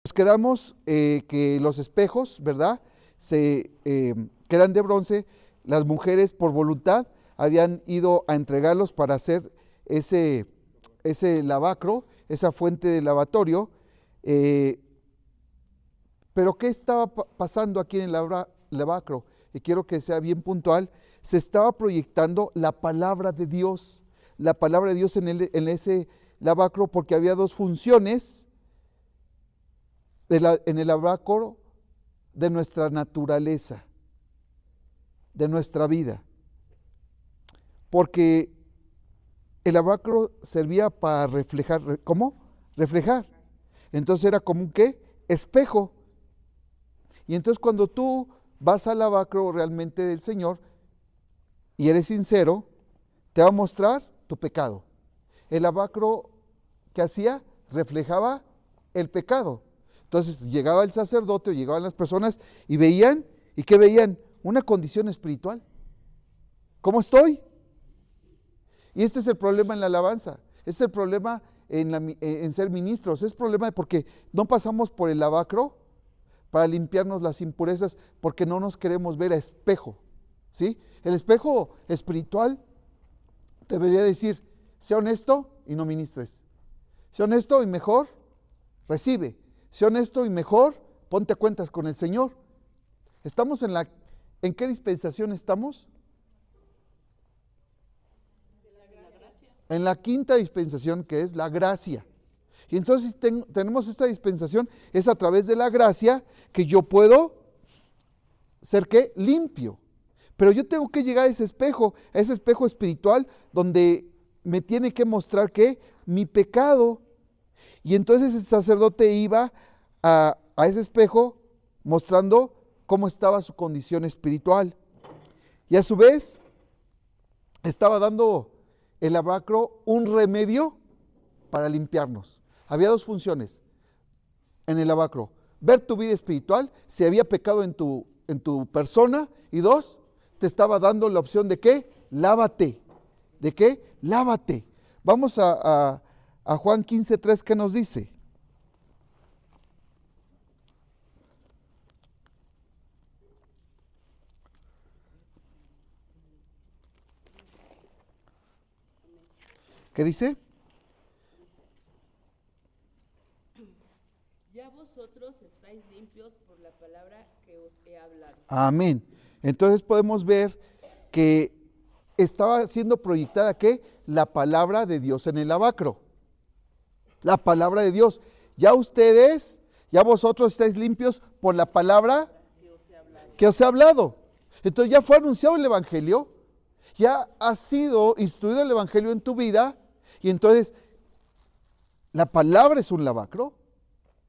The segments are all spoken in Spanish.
Nos quedamos que los espejos, ¿verdad? Que eran de bronce, las mujeres por voluntad habían ido a entregarlos para hacer ese lavacro, esa fuente de lavatorio. Pero ¿qué estaba pasando aquí en el lavacro? Y quiero que sea bien puntual. Se estaba proyectando la palabra de Dios en ese lavacro, porque había dos funciones en el lavacro de nuestra naturaleza, de nuestra vida. Porque el lavacro servía para reflejar. ¿Cómo? Reflejar. Entonces era como un ¿qué? Espejo. Y entonces cuando tú vas al lavacro realmente del Señor y eres sincero, te va a mostrar tu pecado. El lavacro que hacía reflejaba el pecado. Entonces llegaba el sacerdote o llegaban las personas y veían, ¿y qué veían? Una condición espiritual. ¿Cómo estoy? Y este es el problema en la alabanza, es el problema en ser ministros, es el problema porque no pasamos por el lavacro para limpiarnos las impurezas, porque no nos queremos ver a espejo, ¿sí? El espejo espiritual debería decir, sé honesto y no ministres, sé honesto y mejor recibe, sé honesto y mejor ponte a cuentas con el Señor. Estamos ¿en qué dispensación estamos? En la quinta dispensación, que es la gracia. Y entonces tenemos esta dispensación, es a través de la gracia que yo puedo ser ¿qué? Limpio. Pero yo tengo que llegar a ese espejo espiritual donde me tiene que mostrar que mi pecado. Y entonces el sacerdote iba a ese espejo mostrando cómo estaba su condición espiritual. Y a su vez estaba dando el lavacro un remedio para limpiarnos. Había dos funciones en el lavacro: ver tu vida espiritual, si había pecado en tu persona, y dos, te estaba dando la opción de ¿qué? Lávate. ¿De qué? Lávate. Vamos a Juan 15:3, ¿qué nos dice? ¿Qué dice? Ya vosotros estáis limpios por la palabra que os he hablado. Amén. Entonces podemos ver que estaba siendo proyectada ¿qué? La palabra de Dios en el lavacro. La palabra de Dios. Ya vosotros estáis limpios por la palabra que os he hablado. Entonces ya fue anunciado el Evangelio, ya ha sido instruido el Evangelio en tu vida, y entonces la palabra es un lavacro,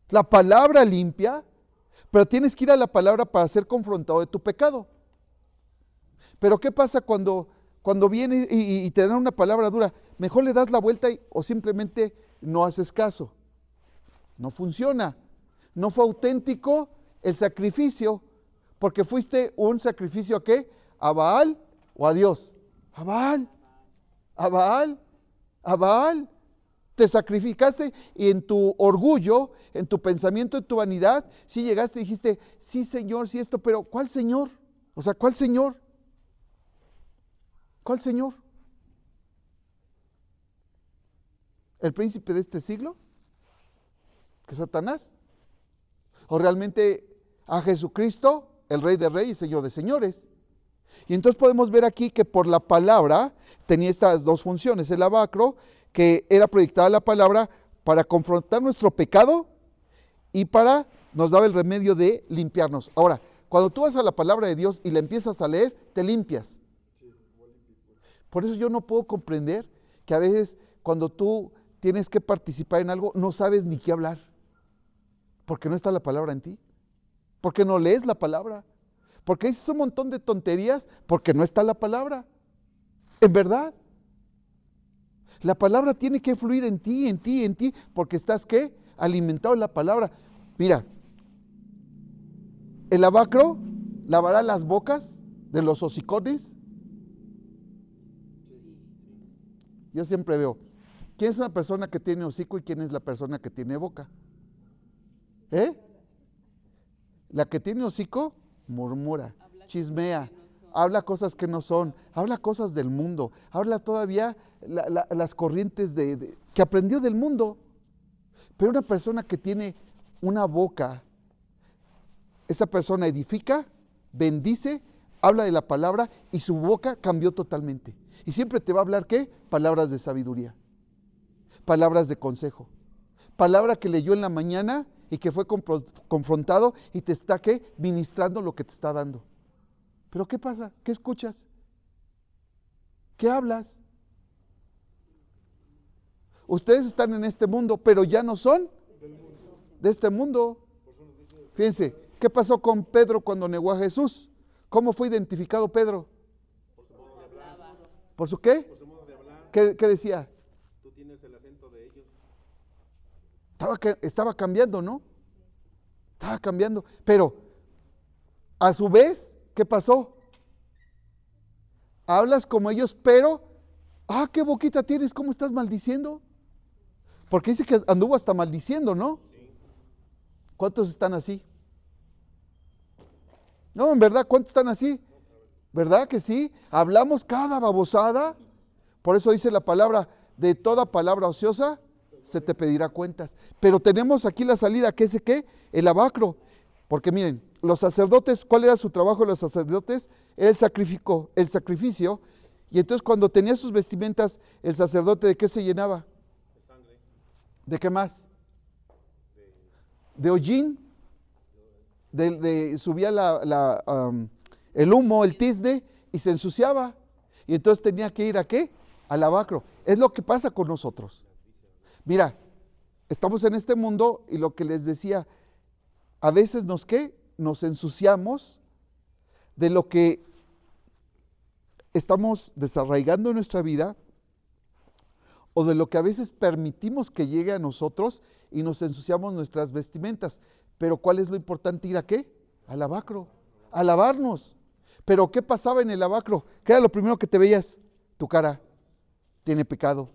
la palabra limpia, pero tienes que ir a la palabra para ser confrontado de tu pecado. Pero ¿qué pasa cuando viene y te dan una palabra dura? Mejor le das la vuelta o simplemente no haces caso. No funciona. No fue auténtico el sacrificio, porque fuiste un sacrificio ¿a qué? ¿A Baal o a Dios? A Baal. A Baal. A Baal. Te sacrificaste y en tu orgullo, en tu pensamiento, en tu vanidad, sí llegaste y dijiste, sí Señor, sí esto, pero ¿cuál Señor? O sea, ¿cuál Señor? ¿Cuál Señor? ¿El príncipe de este siglo? ¿Que Satanás? ¿O realmente a Jesucristo, el Rey de Reyes y Señor de Señores? Y entonces podemos ver aquí que por la palabra tenía estas dos funciones: el lavacro, que era proyectada la palabra para confrontar nuestro pecado y nos daba el remedio de limpiarnos. Ahora, cuando tú vas a la palabra de Dios y la empiezas a leer, te limpias. Por eso yo no puedo comprender que a veces cuando tú tienes que participar en algo, no sabes ni qué hablar, porque no está la palabra en ti, porque no lees la palabra, porque dices un montón de tonterías, porque no está la palabra. En verdad, la palabra tiene que fluir en ti, en ti, en ti, porque estás ¿qué? Alimentado en la palabra. Mira, el lavacro lavará las bocas de los hocicones. Yo siempre veo, ¿quién es una persona que tiene hocico y quién es la persona que tiene boca? ¿Eh? La que tiene hocico, murmura, chismea, habla cosas que no son, habla cosas del mundo, habla todavía las corrientes que aprendió del mundo. Pero una persona que tiene una boca, esa persona edifica, bendice, habla de la palabra y su boca cambió totalmente. Y siempre te va a hablar, ¿qué? Palabras de sabiduría, palabras de consejo, palabra que leyó en la mañana y que fue confrontado y te está, ¿qué? Ministrando lo que te está dando. Pero ¿qué pasa? ¿Qué escuchas? ¿Qué hablas? Ustedes están en este mundo, pero ya no son de este mundo. Fíjense, ¿qué pasó con Pedro cuando negó a Jesús? ¿Cómo fue identificado Pedro? Por su modo de hablar. ¿Por su qué? Por su modo de hablar. ¿Qué decía? Tú tienes el acento de ellos. Estaba cambiando, ¿no? Estaba cambiando. Pero, a su vez, ¿qué pasó? Hablas como ellos, pero, qué boquita tienes, ¿cómo estás maldiciendo? Porque dice que anduvo hasta maldiciendo, ¿no? ¿Cuántos están así? No, en verdad, ¿cuántos están así? ¿Verdad que sí? Hablamos cada babosada. Por eso dice la palabra, de toda palabra ociosa se te pedirá cuentas. Pero tenemos aquí la salida, ¿qué es qué? El lavacro. Porque miren, los sacerdotes, ¿cuál era su trabajo de los sacerdotes? Era el sacrificio. Y entonces cuando tenía sus vestimentas, el sacerdote, ¿de qué se llenaba? De sangre. ¿De qué más? De hollín. Subía el humo, el tizne, y se ensuciaba. Y entonces tenía que ir ¿a qué? Al lavacro. Es lo que pasa con nosotros. Mira, estamos en este mundo y lo que les decía, a veces nos ensuciamos de lo que estamos desarraigando en nuestra vida o de lo que a veces permitimos que llegue a nosotros y nos ensuciamos nuestras vestimentas. Pero ¿cuál es lo importante? ¿Ir a qué? Al lavacro, a lavarnos. Pero ¿qué pasaba en el lavacro? ¿Qué era lo primero que te veías? Tu cara tiene pecado.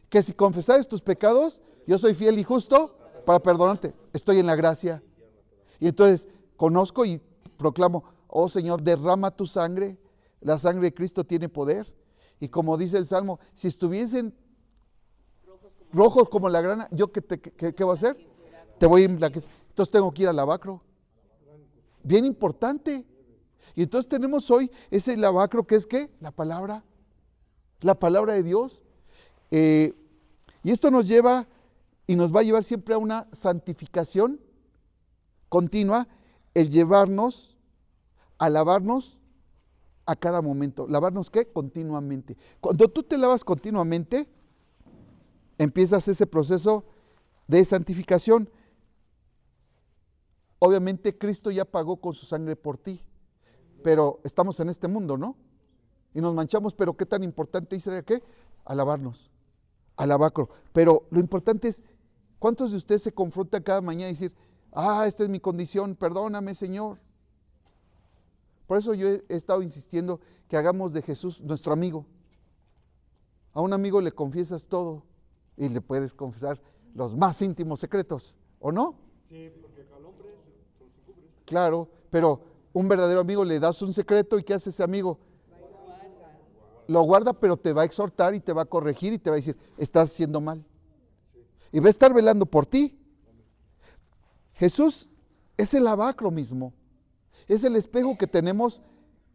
Que si confesares tus pecados, yo soy fiel y justo para perdonarte. Estoy en la gracia. Y entonces conozco y proclamo, oh Señor, derrama tu sangre. La sangre de Cristo tiene poder. Y como dice el Salmo, si estuviesen rojos como la grana, ¿yo qué voy a hacer? Te voy a emblanquecer. Entonces tengo que ir al lavacro. Bien importante. Y entonces tenemos hoy ese lavacro que es ¿qué? La palabra de Dios. Y esto nos lleva y nos va a llevar siempre a una santificación continua, el llevarnos a lavarnos a cada momento. ¿Lavarnos qué? Continuamente. Cuando tú te lavas continuamente, empiezas ese proceso de santificación. Obviamente Cristo ya pagó con su sangre por ti, pero estamos en este mundo, ¿no? Y nos manchamos, pero qué tan importante es ¿qué? A lavarnos, al lavacro. Pero lo importante es, ¿cuántos de ustedes se confrontan cada mañana y decir, esta es mi condición, perdóname, Señor? Por eso yo he estado insistiendo que hagamos de Jesús nuestro amigo. A un amigo le confiesas todo y le puedes confesar los más íntimos secretos, ¿o no? Sí, porque al hombre se los cubre. Claro, pero un verdadero amigo le das un secreto y ¿qué hace ese amigo? Lo guarda, pero te va a exhortar y te va a corregir y te va a decir, estás haciendo mal. Y va a estar velando por ti. Jesús es el lavacro mismo. Es el espejo que tenemos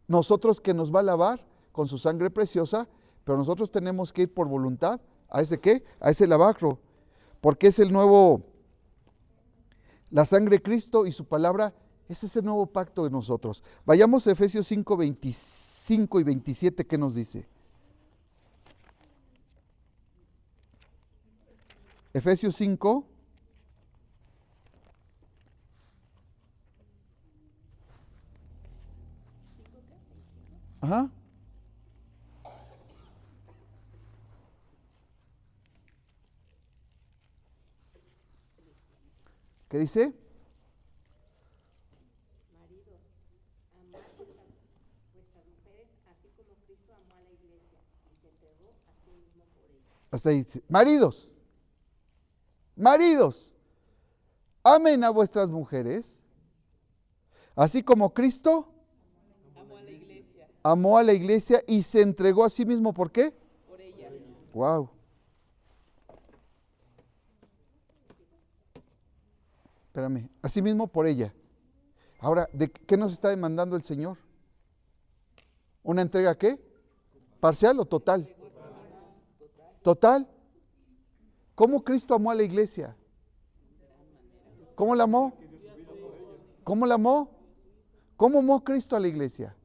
nosotros que nos va a lavar con su sangre preciosa, pero nosotros tenemos que ir por voluntad a ese ¿qué? A ese lavacro, porque es el nuevo, la sangre de Cristo y su palabra es ese nuevo pacto de nosotros. Vayamos a Efesios 5, 25 y 27, ¿qué nos dice? Efesios 5. Ajá. ¿Qué dice? Maridos, amad vuestras mujeres, así como Cristo amó a la iglesia y se entregó a sí mismo por ella. Hasta ahí dice, maridos, Amen a vuestras mujeres, así como Cristo Amo a la iglesia amó a la iglesia y se entregó a sí mismo. ¿Por qué? por ella. Wow. Espérame, así mismo por ella. Ahora, ¿de qué nos está demandando el Señor? ¿Una entrega qué? ¿Parcial o total? Total. ¿Cómo Cristo amó a la iglesia? ¿Cómo la amó? ¿Cómo la amó? ¿Cómo amó Cristo a la iglesia?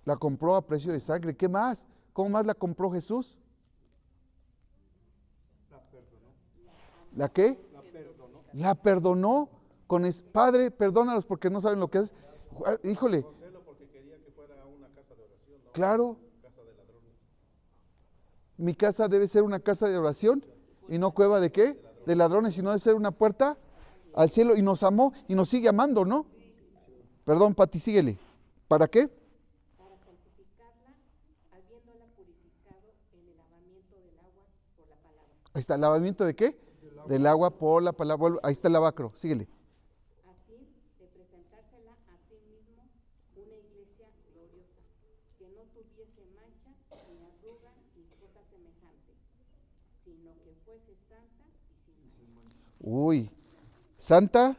La compró a precio de sangre. ¿Qué más? ¿Cómo más la compró Jesús? ¿La qué? La perdonó con Padre, perdónalos porque no saben lo que es. Híjole. Porque quería que fuera una casa de oración, ¿no? Claro. Casa de ladrones. Mi casa debe ser una casa de oración y no cueva de qué? De ladrones, sino debe ser una puerta al cielo. Y nos amó y nos sigue amando, ¿no? Perdón, Pati, síguele. ¿Para qué? para santificarla, habiéndola purificado en el lavamiento del agua por la palabra, Ahí está, ¿lavamiento de qué? Del agua por la palabra. Ahí está el lavacro, síguele. a fin de presentársela a sí mismo una iglesia gloriosa, que no tuviese mancha, ni arruga, ni cosa semejante, sino que fuese santa y sin mancha. Uy, santa.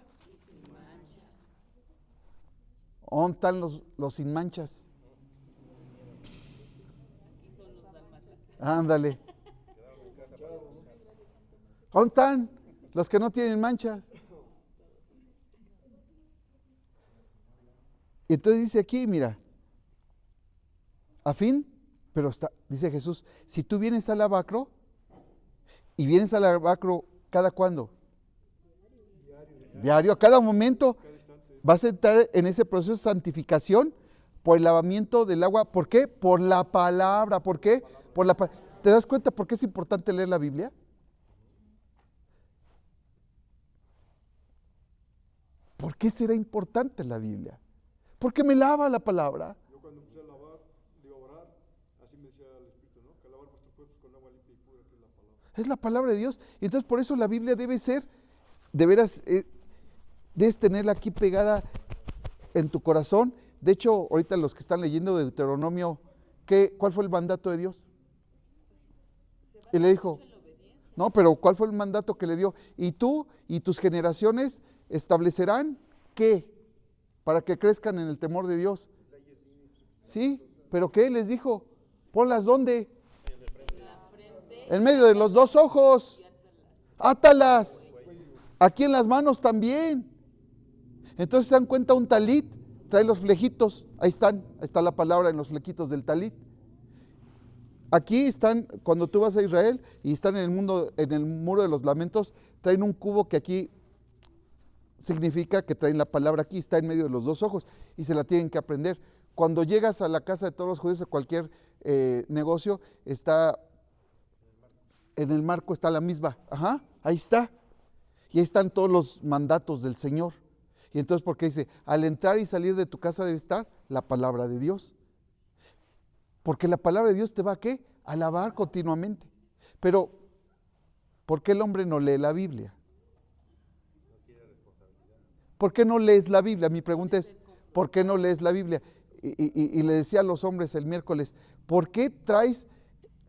¿Dónde están los sin manchas? Ándale. ¿Dónde están los que no tienen manchas? Entonces dice aquí, mira, a fin, pero dice Jesús, si tú vienes al lavacro, y vienes al lavacro, ¿cada cuándo? Diario, a cada momento vas a entrar en ese proceso de santificación por el lavamiento del agua. ¿Por qué? Por la palabra. ¿Por qué? ¿Te das cuenta por qué es importante leer la Biblia? ¿Por qué será importante la Biblia? Porque me lava la palabra. Yo cuando empecé a lavar, digo, a orar, así me decía el Espíritu, ¿no? Que lavar vuestros cuerpos con agua limpia y pura, que es la palabra. Es la palabra de Dios. Y entonces por eso la Biblia debe ser, de veras, debes tenerla aquí pegada en tu corazón. De hecho, ahorita los que están leyendo de Deuteronomio, ¿cuál fue el mandato de Dios? Y le dijo, no, pero ¿cuál fue el mandato que le dio? Y tú y tus generaciones establecerán ¿qué? Para que crezcan en el temor de Dios. ¿Sí? ¿Pero qué les dijo? Ponlas ¿dónde? En medio de los dos ojos. Átalas. Aquí en las manos también. Entonces se dan cuenta, un talit trae los flequitos. Ahí está la palabra en los flequitos del talit. Aquí están, cuando tú vas a Israel y están en el muro de los lamentos, traen un cubo que aquí significa que traen la palabra aquí, está en medio de los dos ojos y se la tienen que aprender. Cuando llegas a la casa de todos los judíos, de cualquier negocio, está en el marco, está la misma. Ajá, ahí está. Y ahí están todos los mandatos del Señor. Y entonces, porque dice, al entrar y salir de tu casa debe estar la palabra de Dios. Porque la palabra de Dios te va a ¿qué? A alabar continuamente. Pero, ¿por qué el hombre no lee la Biblia? ¿Por qué no lees la Biblia? Mi pregunta es, ¿por qué no lees la Biblia? Y le decía a los hombres el miércoles, ¿por qué traes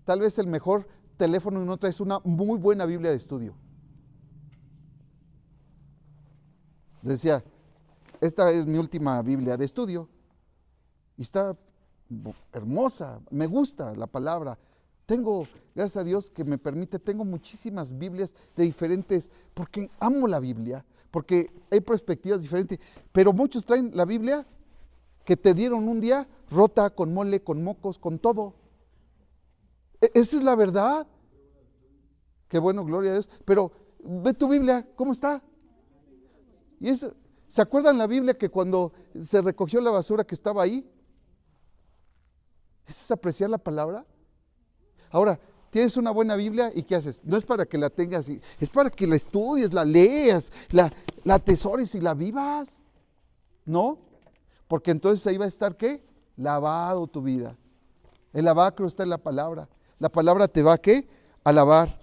tal vez el mejor teléfono y no traes una muy buena Biblia de estudio? Decía, esta es mi última Biblia de estudio y está hermosa, me gusta la palabra. Tengo, gracias a Dios que me permite, tengo muchísimas Biblias de diferentes, porque amo la Biblia, porque hay perspectivas diferentes, pero muchos traen la Biblia que te dieron un día rota, con mole, con mocos, con todo. Esa es la verdad. Qué bueno, gloria a Dios. Pero ve tu Biblia, ¿cómo está? Y ¿se acuerdan la Biblia que cuando se recogió la basura que estaba ahí? ¿Eso es apreciar la palabra? Ahora, tienes una buena Biblia y ¿qué haces? No es para que la tengas, es para que la estudies, la leas, la atesores y la vivas. ¿No? Porque entonces ahí va a estar ¿qué? Lavado tu vida. El lavacro está en la palabra. La palabra te va ¿qué? A lavar.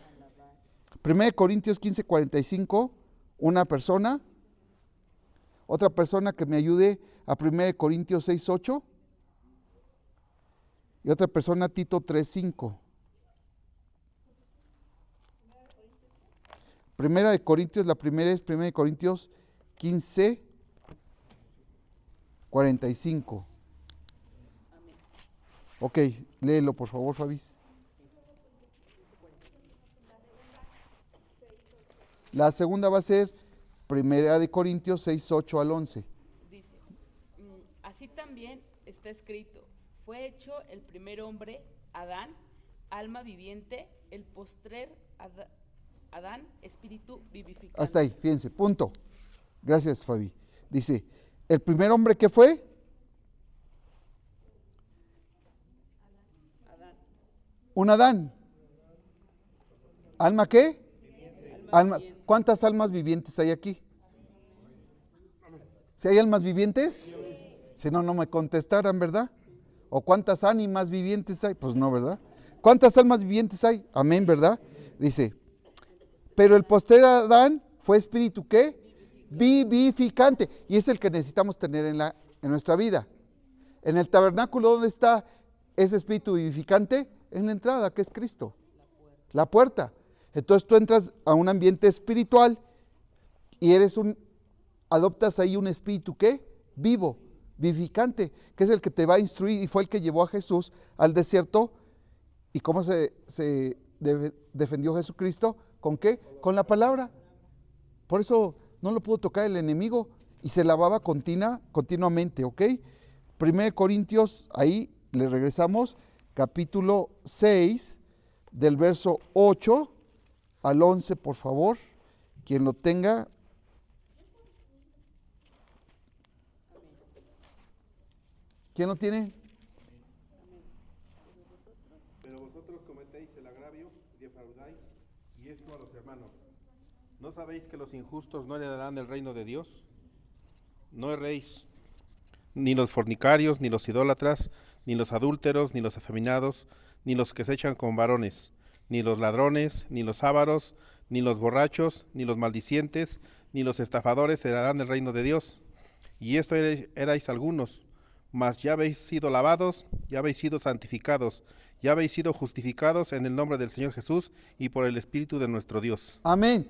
1 Corintios 15:45, una persona. Otra persona que me ayude a 1 Corintios 6:8. Y otra persona Tito 3:5. Primera de Corintios, la primera es 1 Corintios 15:45. Ok, léelo por favor, Fabis. La segunda va a ser Primera de Corintios 6:8 al 11. Dice, así también está escrito, fue hecho el primer hombre, Adán, alma viviente, el postrer Adán, espíritu vivificante. Hasta ahí, fíjense, punto. Gracias, Fabi. Dice, ¿el primer hombre qué fue? Adán. Un Adán. ¿Alma qué? Alma. Viviente. ¿Cuántas almas vivientes hay aquí? ¿Si hay almas vivientes? Si no, no me contestaran, ¿verdad? ¿O cuántas ánimas vivientes hay? Pues no, ¿verdad? ¿Cuántas almas vivientes hay? Amén, ¿verdad? Dice, pero el postrer Adán fue espíritu ¿qué? Vivificante. Y es el que necesitamos tener en nuestra vida. En el tabernáculo, ¿dónde está ese espíritu vivificante? En la entrada, que es Cristo. La puerta. Entonces tú entras a un ambiente espiritual y adoptas ahí un espíritu ¿qué? Vivo, vivificante, que es el que te va a instruir y fue el que llevó a Jesús al desierto. ¿Y cómo se defendió Jesucristo? ¿Con qué? Con la palabra. Por eso no lo pudo tocar el enemigo y se lavaba continuamente, ¿ok? 1 Corintios, ahí le regresamos, capítulo 6, del verso 8 al 11, por favor. Quien lo tenga. ¿Quién lo tiene? Pero vosotros cometéis el agravio y defraudáis, y esto a los hermanos. ¿No sabéis que los injustos no heredarán el reino de Dios? No erréis, ni los fornicarios, ni los idólatras, ni los adúlteros, ni los afeminados, ni los que se echan con varones, ni los ladrones, ni los ávaros, ni los borrachos, ni los maldicientes, ni los estafadores heredarán el reino de Dios. Y esto erais algunos, mas ya habéis sido lavados, ya habéis sido santificados, ya habéis sido justificados en el nombre del Señor Jesús y por el Espíritu de nuestro Dios. Amén.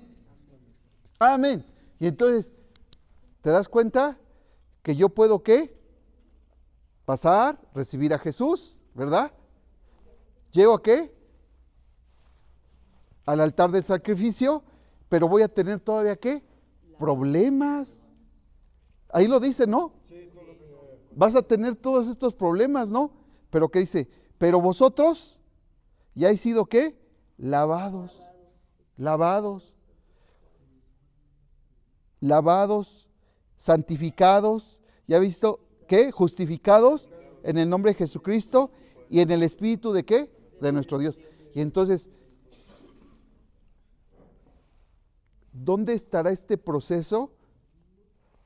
Amén. Y entonces, ¿te das cuenta que yo puedo qué? Pasar, recibir a Jesús, ¿verdad? ¿Llego a qué? Al altar del sacrificio, pero voy a tener todavía qué? Problemas. Ahí lo dice, ¿no? Vas a tener todos estos problemas, ¿no? Pero ¿qué dice? Pero vosotros ya habéis sido ¿qué? Lavados. Lavados, santificados, ya visto, ¿qué? Justificados en el nombre de Jesucristo y en el Espíritu de ¿qué? De nuestro Dios. Y entonces, ¿dónde estará este proceso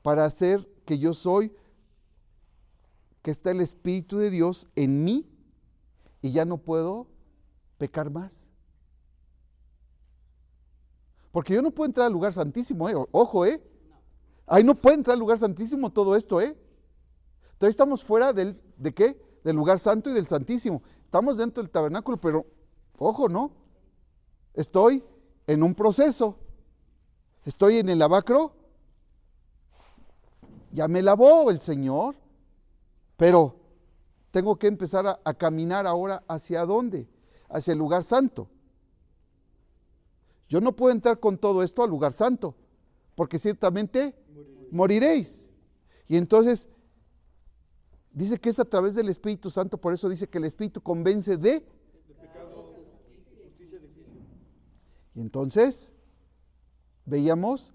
para hacer que yo soy, que está el Espíritu de Dios en mí y ya no puedo pecar más? Porque yo no puedo entrar al lugar santísimo, ojo, ahí no puede entrar al lugar santísimo todo esto, Entonces estamos fuera ¿de qué? Del lugar santo y del santísimo. Estamos dentro del tabernáculo, pero, ojo, ¿no? Estoy en un proceso. Estoy en el lavacro. Ya me lavó el Señor, pero tengo que empezar a caminar ahora ¿hacia dónde? Hacia el lugar santo. Yo no puedo entrar con todo esto al lugar santo, porque ciertamente moriréis. Y entonces, dice que es a través del Espíritu Santo, por eso dice que el Espíritu convence de pecado, justicia de juicio. Y entonces, veíamos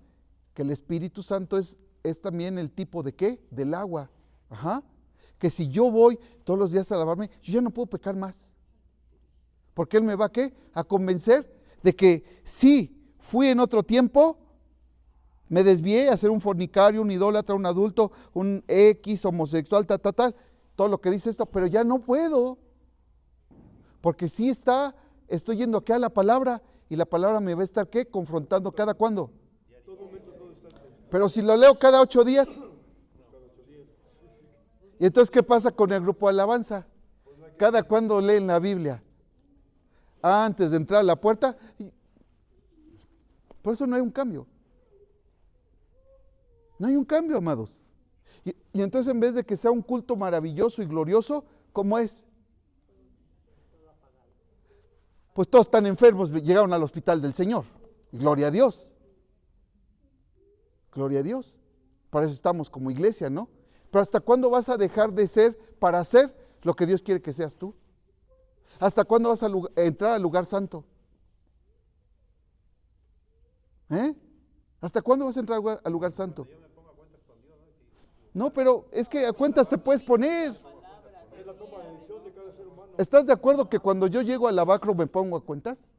que el Espíritu Santo es también el tipo de ¿qué? Del agua. Ajá. Que si yo voy todos los días a lavarme, yo ya no puedo pecar más. Porque Él me va ¿qué? A convencer de que sí, fui en otro tiempo, me desvié a ser un fornicario, un idólatra, un adulto, un X, homosexual, tal, todo lo que dice esto, pero ya no puedo. Porque sí estoy yendo aquí a la palabra y la palabra me va a estar, ¿qué? Confrontando cada cuándo. Pero si lo leo cada 8 días. ¿Y entonces qué pasa con el grupo de alabanza? Cada cuándo leen la Biblia. Antes de entrar a la puerta. Por eso no hay un cambio. No hay un cambio, amados. Y entonces en vez de que sea un culto maravilloso y glorioso, ¿cómo es? Pues todos están enfermos, llegaron al hospital del Señor. Gloria a Dios. Gloria a Dios. Para eso estamos como iglesia, ¿no? Pero ¿hasta cuándo vas a dejar de ser para hacer lo que Dios quiere que seas tú? ¿Hasta cuándo vas a entrar al lugar santo? ¿Hasta cuándo vas a entrar al lugar santo? No, pero es que a cuentas te puedes poner. Es la toma de decisión de cada ser humano. ¿Estás de acuerdo que cuando yo llego al lavacro me pongo a cuentas?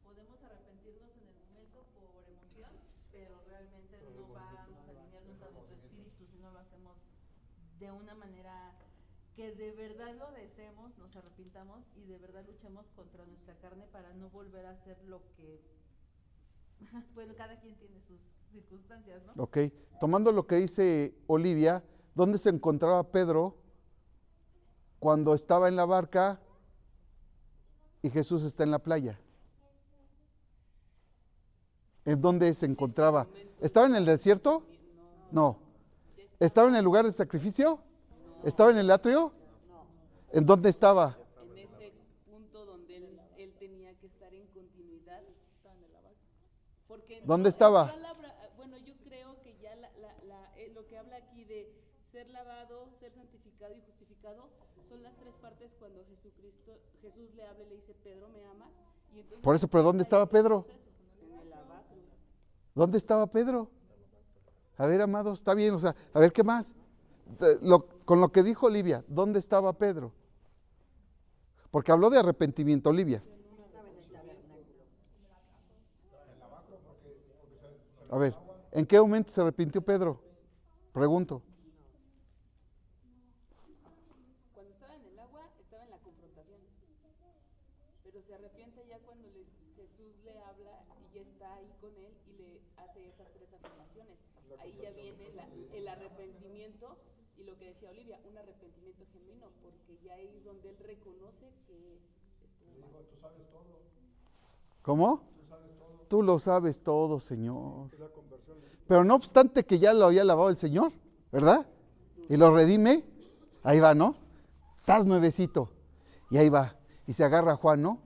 Podemos arrepentirnos en el momento por emoción, pero realmente no vamos a alinear nunca nuestro espíritu si no lo hacemos de una manera que de verdad lo deseemos, nos arrepintamos y de verdad luchemos contra nuestra carne para no volver a hacer lo que, bueno, cada quien tiene sus circunstancias, ¿no? Ok, tomando lo que dice Olivia, ¿dónde se encontraba Pedro cuando estaba en la barca y Jesús está en la playa? ¿En dónde se encontraba? ¿Estaba en el desierto? No. ¿Estaba en el lugar de sacrificio? ¿Estaba en el atrio? ¿En dónde estaba? En ese punto donde él tenía que estar en continuidad, estaba en el lavacro. Porque ¿Dónde estaba? Bueno, yo creo que ya lo que habla aquí de ser lavado, ser santificado y justificado, son las 3 partes cuando Jesús le habla y le dice, Pedro, ¿me amas? Y entonces, Por eso, ¿pero dónde estaba Pedro? En el lavacro. ¿Dónde estaba Pedro? A ver, amados, está bien, o sea, a ver, ¿qué más? Con lo que dijo Olivia, ¿dónde estaba Pedro? Porque habló de arrepentimiento, Olivia. A ver, ¿en qué momento se arrepintió Pedro? Pregunto. Cuando estaba en el agua, estaba en la confrontación. Pero se arrepiente ya cuando Jesús le habla y ya está ahí con él y le hace esas 3 afirmaciones. Ahí ya viene el arrepentimiento y lo que decía Olivia, un arrepentimiento genuino, porque ya es donde él reconoce que estuvo mal. ¿Cómo? Tú lo sabes todo, Señor. Pero no obstante que ya lo había lavado el Señor, ¿verdad? Y lo redime, ahí va, ¿no? Estás nuevecito. Y ahí va. Y se agarra a Juan, ¿no?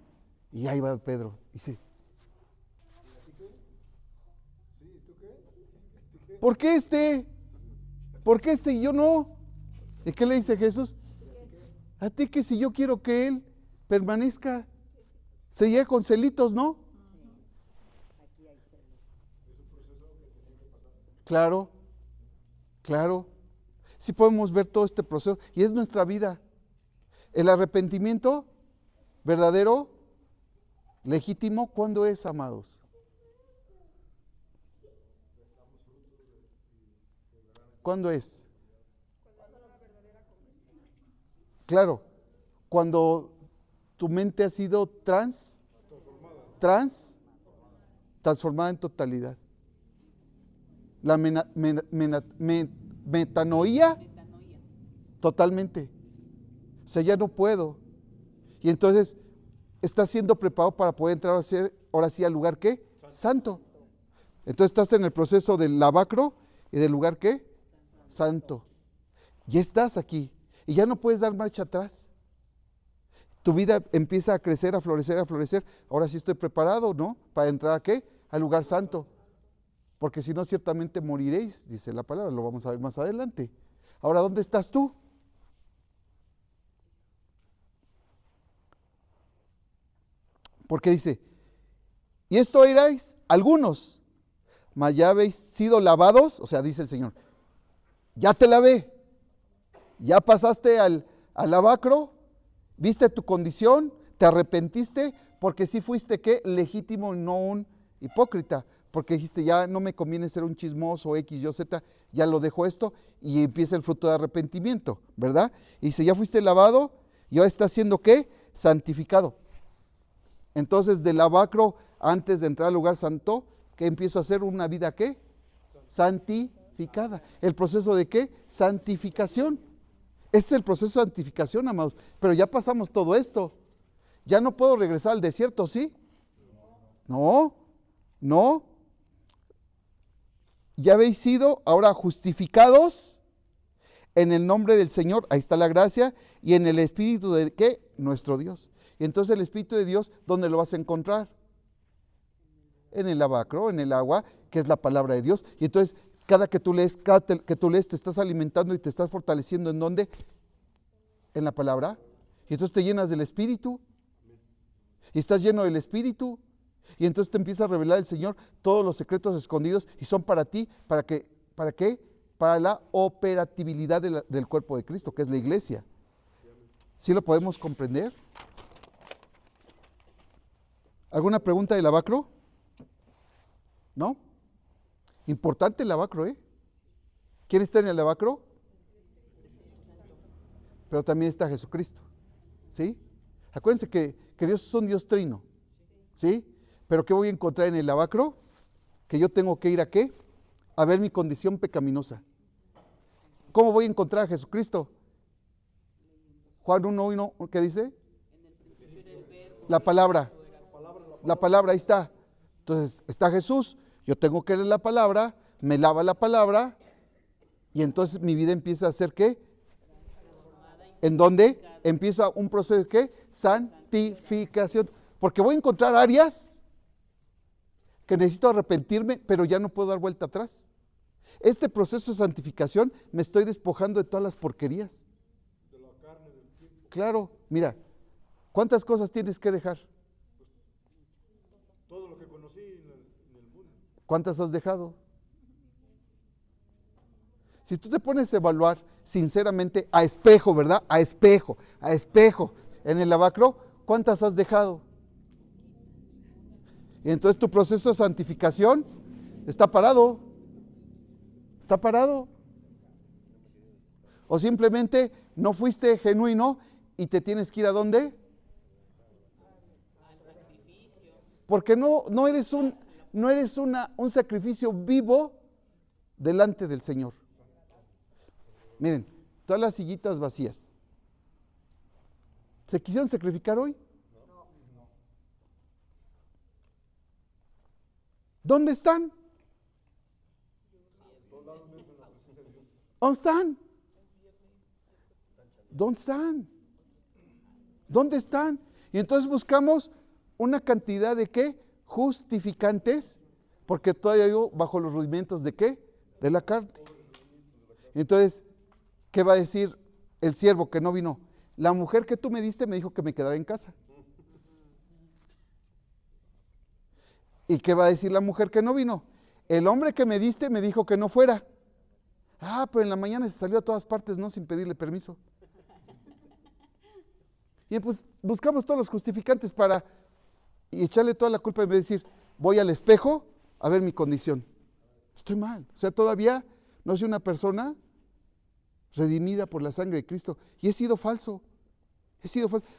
Y ahí va Pedro. Y sí. ¿Por qué este? ¿Por qué este y yo no? ¿Y qué le dice Jesús? A ti que si yo quiero que él permanezca, se lleve con celitos, ¿no? Claro, claro. Sí podemos ver todo este proceso y es nuestra vida. El arrepentimiento verdadero, legítimo, ¿cuándo es, amados? ¿Cuándo es? Claro, cuando tu mente ha sido transformada en totalidad. La metanoía, totalmente. O sea, ya no puedo. Y entonces estás siendo preparado para poder entrar ahora sí al lugar ¿qué? Santo. Entonces estás en el proceso del lavacro y del lugar ¿qué? Santo. Ya estás aquí y ya no puedes dar marcha atrás. Tu vida empieza a crecer, a florecer, a florecer. Ahora sí estoy preparado, ¿no? Para entrar ¿a qué? Al lugar santo. Porque si no, ciertamente moriréis, dice la palabra, lo vamos a ver más adelante. Ahora, ¿dónde estás tú? Porque dice, y esto erais algunos, mas ya habéis sido lavados, o sea, dice el Señor, ya te lavé, ya pasaste al lavacro, viste tu condición, te arrepentiste, porque sí fuiste ¿qué? Legítimo y no un hipócrita. porque dijiste, ya no me conviene ser un chismoso, X, Y, Z, ya lo dejo esto, y empieza el fruto de arrepentimiento, ¿verdad? Y dice, ya fuiste lavado, y ahora estás siendo, ¿qué? Santificado. Entonces, del lavacro, antes de entrar al lugar santo, ¿qué empiezo a hacer? Una vida, ¿qué? Santificada. ¿El proceso de qué? Santificación. Ese es el proceso de santificación, amados. Pero ya pasamos todo esto. Ya no puedo regresar al desierto, ¿sí? No, no. Ya habéis sido ahora justificados en el nombre del Señor, ahí está la gracia, y en el Espíritu de ¿qué? Nuestro Dios. Y entonces el Espíritu de Dios, ¿dónde lo vas a encontrar? En el lavacro, en el agua, que es la palabra de Dios. Y entonces, cada que tú lees, te estás alimentando y te estás fortaleciendo. ¿En dónde? En la palabra. Y entonces te llenas del Espíritu. Y estás lleno del Espíritu. Y entonces te empieza a revelar el Señor todos los secretos escondidos y son para ti, ¿para qué? Para la operatividad del cuerpo de Cristo, que es la iglesia. ¿Sí lo podemos comprender? ¿Alguna pregunta del lavacro? ¿No? Importante el lavacro, ¿eh? ¿Quién está en el lavacro? Pero también está Jesucristo, ¿sí? Acuérdense que Dios es un Dios trino, ¿sí? Pero ¿qué voy a encontrar en el lavacro? Que yo tengo que ir ¿a qué? A ver mi condición pecaminosa. ¿Cómo voy a encontrar a Jesucristo? Juan 1:1, ¿qué dice? La palabra. La palabra, ahí está. Entonces, está Jesús, yo tengo que leer la palabra, me lava la palabra, y entonces mi vida empieza a ser ¿qué? ¿En dónde? Empieza un proceso de ¿qué? Santificación. Porque voy a encontrar áreas que necesito arrepentirme, pero ya no puedo dar vuelta atrás. Este proceso de santificación me estoy despojando de todas las porquerías. De la carne, del tiempo. Claro, mira, ¿cuántas cosas tienes que dejar? Todo lo que conocí en el mundo. ¿Cuántas has dejado? Si tú te pones a evaluar sinceramente a espejo, ¿verdad? A espejo, en el lavacro, ¿cuántas has dejado? Y entonces tu proceso de santificación está parado. Está parado. O simplemente no fuiste genuino y te tienes que ir ¿a dónde? Porque no eres un sacrificio vivo delante del Señor. Miren, todas las sillitas vacías. ¿Se quisieron sacrificar hoy? ¿Dónde están? ¿Dónde están? ¿Dónde están? ¿Dónde están? Y entonces buscamos una cantidad de ¿qué? Justificantes, porque todavía vivo bajo los rudimentos de ¿qué? De la carne. Entonces, ¿qué va a decir el siervo que no vino? La mujer que tú me diste me dijo que me quedara en casa. ¿Y qué va a decir la mujer que no vino? El hombre que me diste me dijo que no fuera. Ah, pero en la mañana se salió a todas partes, ¿no? Sin pedirle permiso. Y pues buscamos todos los justificantes para y echarle toda la culpa en vez de decir, voy al espejo a ver mi condición. Estoy mal. O sea, todavía no soy una persona redimida por la sangre de Cristo. Y he sido falso.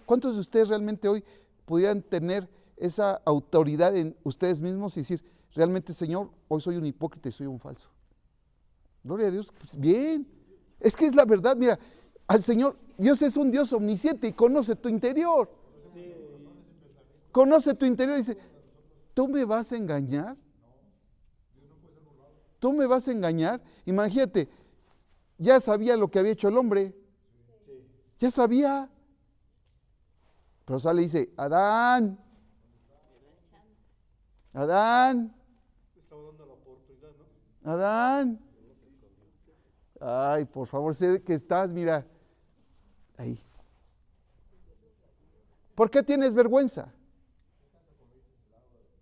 ¿Cuántos de ustedes realmente hoy pudieran tener esa autoridad en ustedes mismos y decir, realmente, Señor, hoy soy un hipócrita y soy un falso? Gloria a Dios. Pues bien. Es que es la verdad. Mira, al Señor, Dios es un Dios omnisciente y conoce tu interior. Conoce tu interior y dice, ¿tú me vas a engañar? ¿Tú me vas a engañar? Imagínate, ya sabía lo que había hecho el hombre. Ya sabía. Pero sale y dice, Adán. Adán. Estaba dando la oportunidad, ¿no? Adán. Ay, por favor, sé que estás, mira. Ahí. ¿Por qué tienes vergüenza?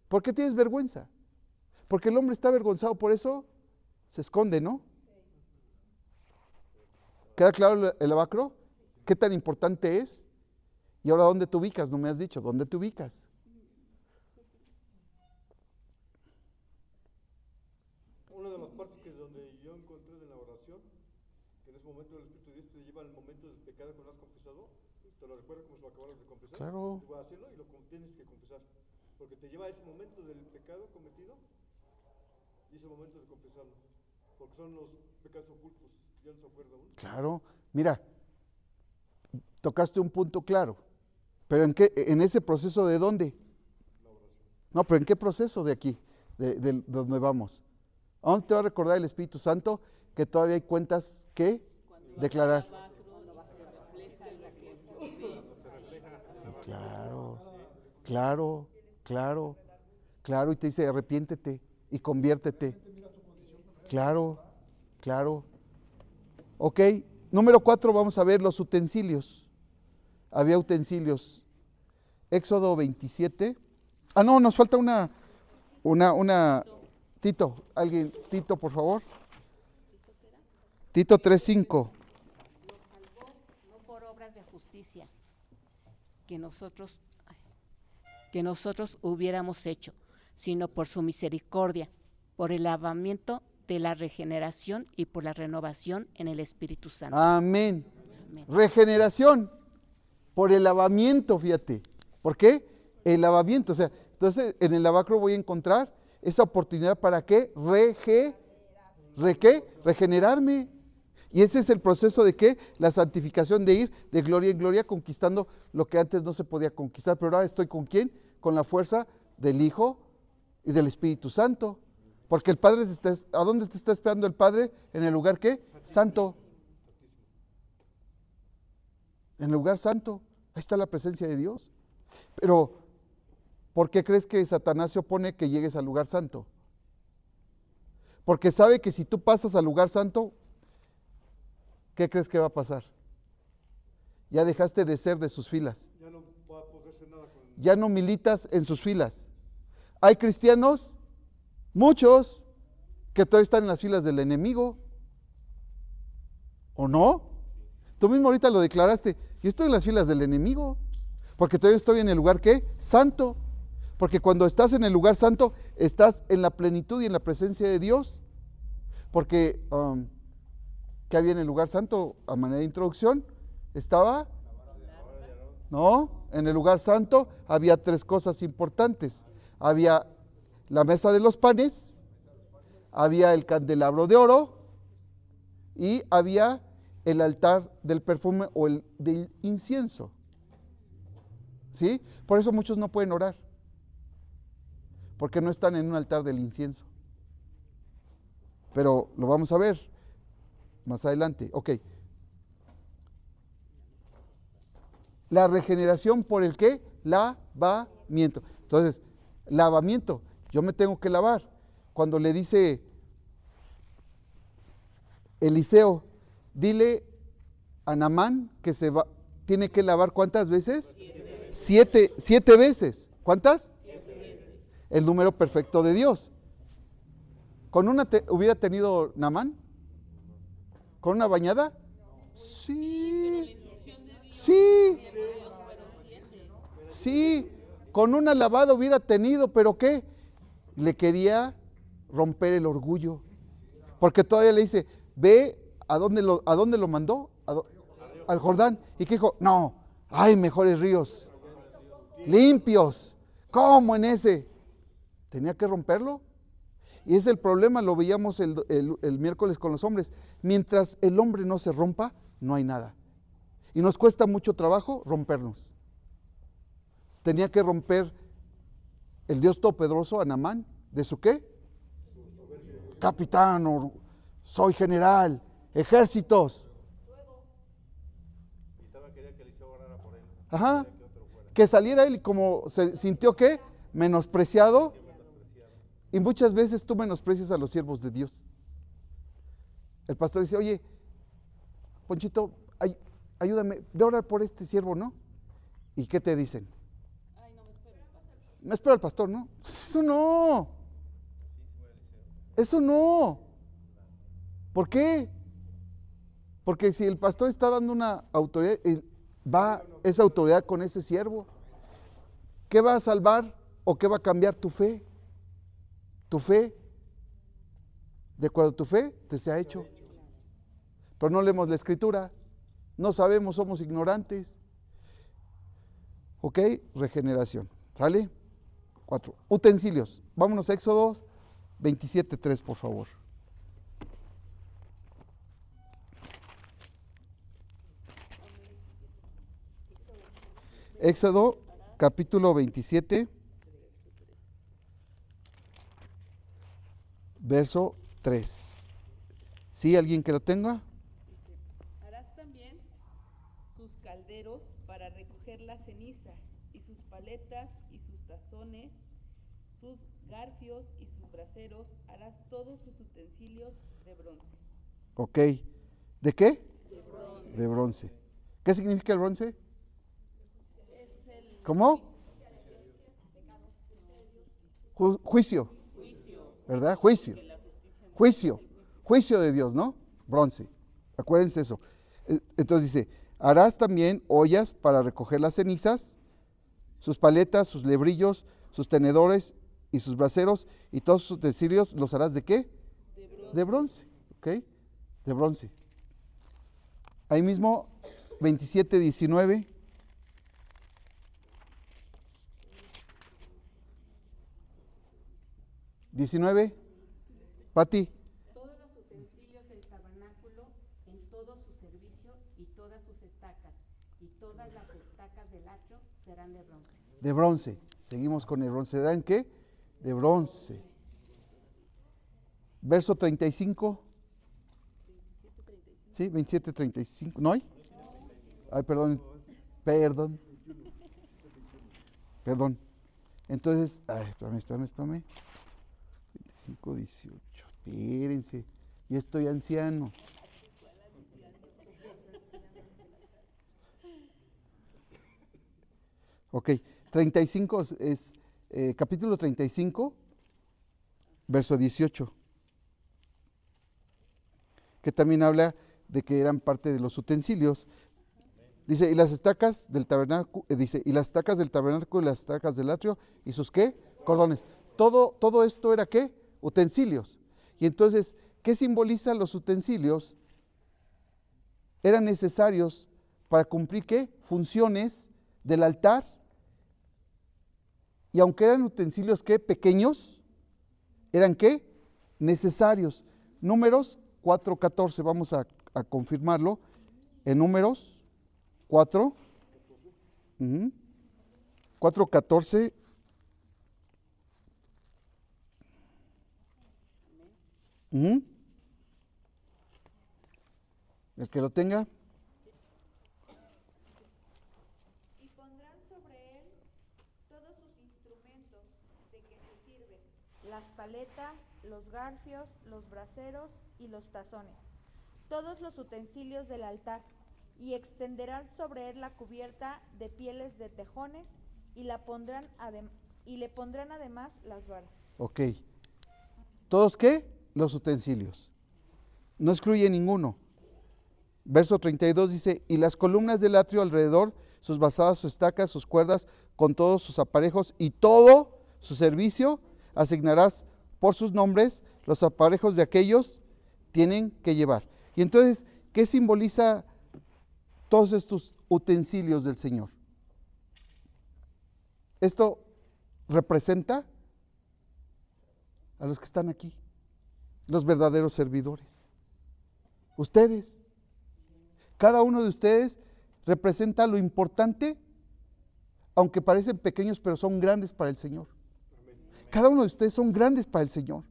¿Por qué tienes vergüenza? Porque el hombre está avergonzado, por eso se esconde, ¿no? ¿Queda claro el lavacro? ¿Qué tan importante es? Y ahora, ¿dónde te ubicas? No me has dicho, ¿dónde te ubicas? momento del Espíritu de Dios te lleva al momento del pecado que no has confesado, te lo recuerda como si lo acabaras de confesar. Claro. Tú vas a hacerlo y lo tienes que confesar. Porque te lleva a ese momento del pecado cometido y es el momento de confesarlo. Porque son los pecados ocultos, ya no se acuerda uno. Claro, mira, tocaste un punto claro, pero ¿en ese proceso de dónde? No, pero ¿en qué proceso de aquí, de donde vamos? ¿A dónde te va a recordar el Espíritu Santo que todavía hay cuentas que declarar? Claro, y te dice arrepiéntete y conviértete. Claro. Ok, número 4, vamos a ver los utensilios. Había utensilios. Éxodo 27. No, nos falta una. Tito, alguien, Tito, por favor. Tito 3:5. Nos salvó no por obras de justicia que nosotros hubiéramos hecho, sino por su misericordia, por el lavamiento de la regeneración y por la renovación en el Espíritu Santo. Amén. Amén. Regeneración por el lavamiento, fíjate. ¿Por qué? El lavamiento. O sea, entonces en el lavacro voy a encontrar esa oportunidad para ¿qué? Regenerarme. Y ese es el proceso de ¿qué? La santificación, de ir de gloria en gloria conquistando lo que antes no se podía conquistar. Pero ahora estoy ¿con quién? Con la fuerza del Hijo y del Espíritu Santo. Porque el Padre, ¿a dónde te está esperando el Padre? ¿En el lugar qué? Santo. En el lugar santo. Ahí está la presencia de Dios. Pero, ¿por qué crees que Satanás se opone que llegues al lugar santo? Porque sabe que si tú pasas al lugar santo, ¿qué crees que va a pasar? Ya dejaste de ser de sus filas. Ya no va a poder hacer nada con Ya no militas en sus filas. Hay cristianos, muchos, que todavía están en las filas del enemigo. ¿O no? Tú mismo ahorita lo declaraste. Yo estoy en las filas del enemigo. Porque todavía estoy en el lugar ¿qué? Santo. Porque cuando estás en el lugar santo, estás en la plenitud y en la presencia de Dios. Porque, ¿qué había en el lugar santo? A manera de introducción, estaba, ¿no? En el lugar santo había 3 cosas importantes. Había la mesa de los panes, había el candelabro de oro y había el altar del perfume o el del incienso. ¿Sí? Por eso muchos no pueden orar, porque no están en un altar del incienso. Pero lo vamos a ver más adelante. Ok. La regeneración por el ¿qué? Lavamiento. Entonces, lavamiento. Yo me tengo que lavar. Cuando le dice Eliseo, dile a Naamán que tiene que lavar ¿cuántas veces? 7 veces. ¿Cuántas? 7 veces. El número perfecto de Dios. ¿Con una hubiera tenido Naamán? ¿Con una bañada? Sí. Sí. Con una lavada hubiera tenido, pero ¿qué? Le quería romper el orgullo. Porque todavía le dice, ve a dónde lo mandó, al Jordán. ¿Y qué dijo? No, hay mejores ríos, limpios. ¿Cómo en ese? Tenía que romperlo. Y es el problema, lo veíamos el miércoles con los hombres. Mientras el hombre no se rompa, no hay nada. Y nos cuesta mucho trabajo rompernos. Tenía que romper el Dios Todopoderoso a Naamán. ¿De su qué? Capitán, soy general, ejércitos. Ajá. Que saliera él y como se sintió que menospreciado. Y muchas veces tú menosprecias a los siervos de Dios. El pastor dice, oye, Ponchito, ayúdame, ve a orar por este siervo, ¿no? ¿Y qué te dicen? Ay, no, me espero al pastor. Me espero al pastor, ¿no? Eso no. Eso no. ¿Por qué? Porque si el pastor está dando una autoridad, va esa autoridad con ese siervo. ¿Qué va a salvar o qué va a cambiar tu fe? Tu fe. De acuerdo a tu fe, te se ha hecho. pero no leemos la escritura, no sabemos, somos ignorantes. Ok, regeneración, ¿sale? 4. Utensilios, vámonos a Éxodo 27:3, por favor. Éxodo capítulo 27, verso 3. ¿Sí? ¿Alguien que lo tenga? Dice, harás también sus calderos para recoger la ceniza, y sus paletas, y sus tazones, sus garfios y sus braseros, harás todos sus utensilios de bronce. Ok. ¿De qué? De bronce. De bronce. ¿Qué significa el bronce? Es el ¿Cómo? Juicio, juicio, ¿verdad? Juicio. que la justicia no Juicio. es el juicio. Juicio de Dios, ¿no? Bronce. Acuérdense eso. Entonces dice, harás también ollas para recoger las cenizas, sus paletas, sus lebrillos, sus tenedores y sus braseros, y todos sus utensilios los harás ¿de qué? De bronce. ¿Ok? De bronce. Ahí mismo, 27:19. ¿19? Pati. Todos los utensilios del tabernáculo en todo su servicio y todas sus estacas y todas las estacas del atrio serán de bronce. De bronce. Seguimos con el bronce. ¿Dan qué? De bronce. Verso 35. ¿Sí? 27:35. ¿No hay? Ay, perdón. Perdón. Entonces, ay, espérame. 25:18. Espérense. Ya estoy anciano. Ok. 35 es capítulo 35, verso 18. Que también habla de que eran parte de los utensilios. Dice, y las estacas del tabernáculo, y las estacas del tabernáculo y las estacas del atrio, y sus ¿qué? Cordones. Todo esto era ¿qué? Utensilios. Y entonces, ¿qué simbolizan los utensilios? Eran necesarios para cumplir ¿qué? Funciones del altar. Y aunque eran utensilios ¿qué? Pequeños, eran ¿qué? Necesarios. Números 4:14, vamos a confirmarlo. En Números 4, 4:14. El que lo tenga. Y pondrán sobre él todos sus instrumentos de que se sirven, las paletas, los garfios, los braseros y los tazones, todos los utensilios del altar, y extenderán sobre él la cubierta de pieles de tejones, y le pondrán además las varas. Ok. ¿Todos qué? Los utensilios. No excluye ninguno. Verso 32 dice, y las columnas del atrio alrededor, sus basadas, sus estacas, sus cuerdas, con todos sus aparejos y todo su servicio, asignarás por sus nombres los aparejos de aquellos tienen que llevar. Y entonces, ¿qué simboliza todos estos utensilios del Señor? Esto representa a los que están aquí, los verdaderos servidores. Ustedes, cada uno de ustedes representa lo importante, aunque parecen pequeños, pero son grandes para el Señor. Cada uno de ustedes son grandes para el Señor.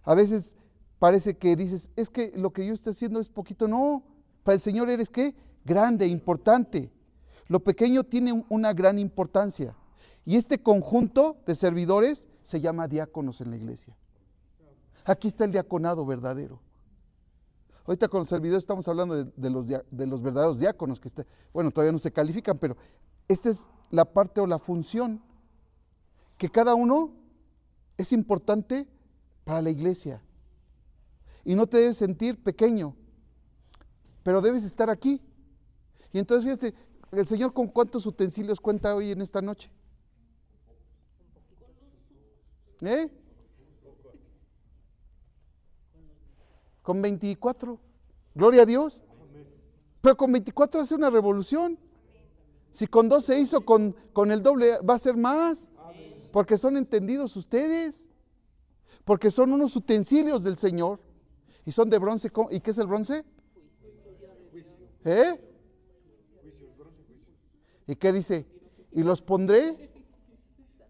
A veces parece que dices, es que lo que yo estoy haciendo es poquito. No, para el Señor eres ¿qué? Grande, importante. Lo pequeño tiene una gran importancia. Y este conjunto de servidores se llama diáconos en la iglesia. Aquí está el diaconado verdadero. Ahorita con los servidores estamos hablando de los verdaderos diáconos, que bueno, todavía no se califican, pero esta es la parte o la función, que cada uno es importante para la iglesia. Y no te debes sentir pequeño, pero debes estar aquí. Y entonces fíjate, el Señor ¿con cuántos utensilios cuenta hoy en esta noche? Con 24. Gloria a Dios. Pero con 24 hace una revolución. Si con 2 se hizo, con el doble va a ser más. Porque son entendidos ustedes. Porque son unos utensilios del Señor. Y son de bronce. ¿Y qué es el bronce? ¿Eh? ¿Y qué dice? Y los pondré.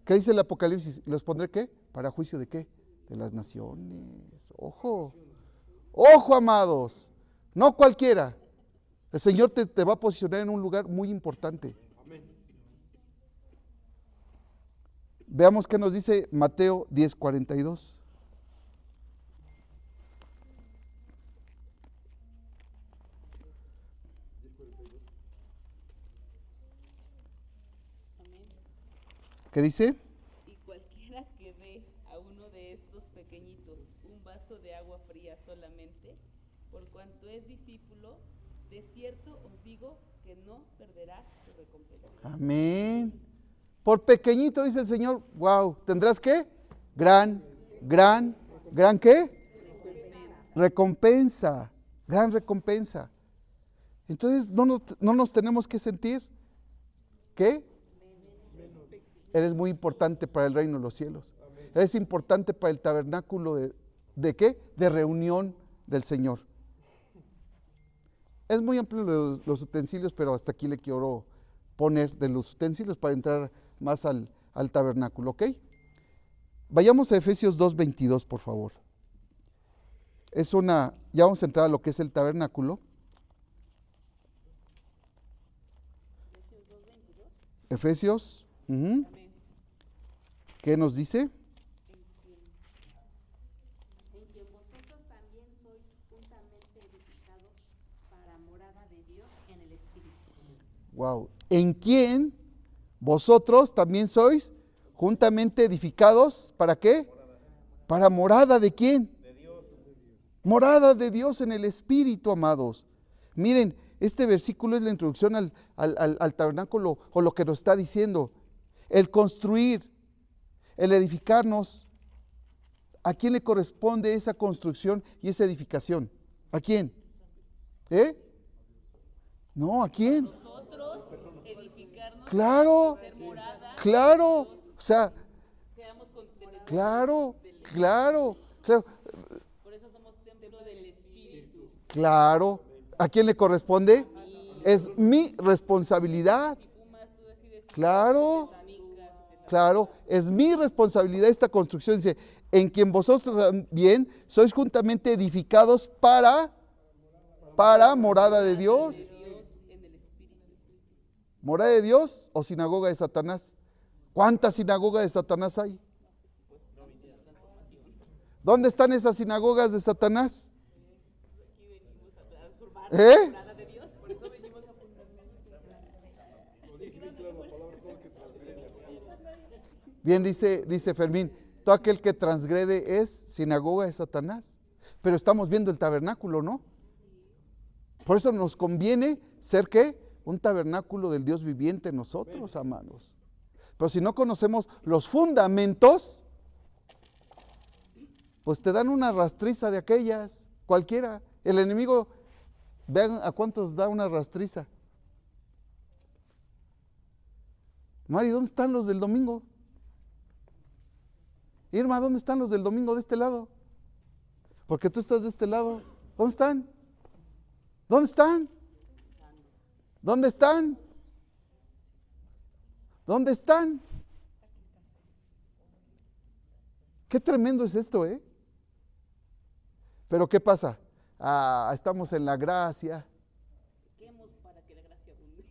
¿Qué dice el Apocalipsis? ¿Los pondré qué? ¿Para juicio de qué? De las naciones. Ojo. Ojo, amados. No cualquiera. El Señor te va a posicionar en un lugar muy importante. Veamos qué nos dice Mateo 10:42. ¿Qué dice? Y cualquiera que dé a uno de estos pequeñitos un vaso de agua fría solamente, por cuanto es discípulo, de cierto os digo que no perderá su recompensa. Amén. Por pequeñito, dice el Señor, wow, ¿tendrás qué? Gran ¿qué? Recompensa, gran recompensa. Entonces no nos tenemos que sentir, ¿qué? Eres muy importante para el reino de los cielos. Eres importante para el tabernáculo ¿de qué? De reunión del Señor. Es muy amplio los utensilios, pero hasta aquí le quiero poner de los utensilios para entrar más al tabernáculo, ¿ok? Vayamos a Efesios 2:22, por favor. Ya vamos a entrar a lo que es el tabernáculo. Efesios, ¿qué nos dice? En quien vosotros también sois juntamente edificados para morada de Dios en el Espíritu. Wow. En quien vosotros también sois juntamente edificados, ¿para qué? Para morada de quién? De Dios. Morada de Dios en el Espíritu, amados. Miren, este versículo es la introducción al tabernáculo, o lo que nos está diciendo. El construir, el edificarnos. ¿A quién le corresponde esa construcción y esa edificación? ¿A quién? No, ¿a quién? Nosotros edificarnos, Claro, ser morada, claro, o sea, seamos contenedores claro. Por eso somos templo del Espíritu. Claro. ¿A quién le corresponde? Es mi responsabilidad. Si fumas, tú decides si Claro, te tanicas, si te claro. Es mi responsabilidad esta construcción. Dice, en quien vosotros también sois juntamente edificados para morada de Dios. Dios en el Espíritu. ¿Morada de Dios o sinagoga de Satanás? ¿Cuántas sinagogas de Satanás hay? ¿Dónde están esas sinagogas de Satanás? ¿Eh? Morada de Dios. Por eso venimos a Bien dice Fermín, todo aquel que transgrede es sinagoga de Satanás. Pero estamos viendo el tabernáculo, ¿no? Por eso nos conviene ser ¿qué? Un tabernáculo del Dios viviente en nosotros, amados. Pero si no conocemos los fundamentos, pues te dan una rastriza de aquellas, cualquiera. El enemigo, vean a cuántos da una rastriza. Mari, ¿dónde están los del domingo? Irma, ¿dónde están los del domingo de este lado? Porque tú estás de este lado. ¿Dónde están? ¿Dónde están? ¿Dónde están? ¿Dónde están? Qué tremendo es esto, ¿eh? Pero ¿qué pasa? Estamos en la gracia. Pequemos para que la gracia abunde.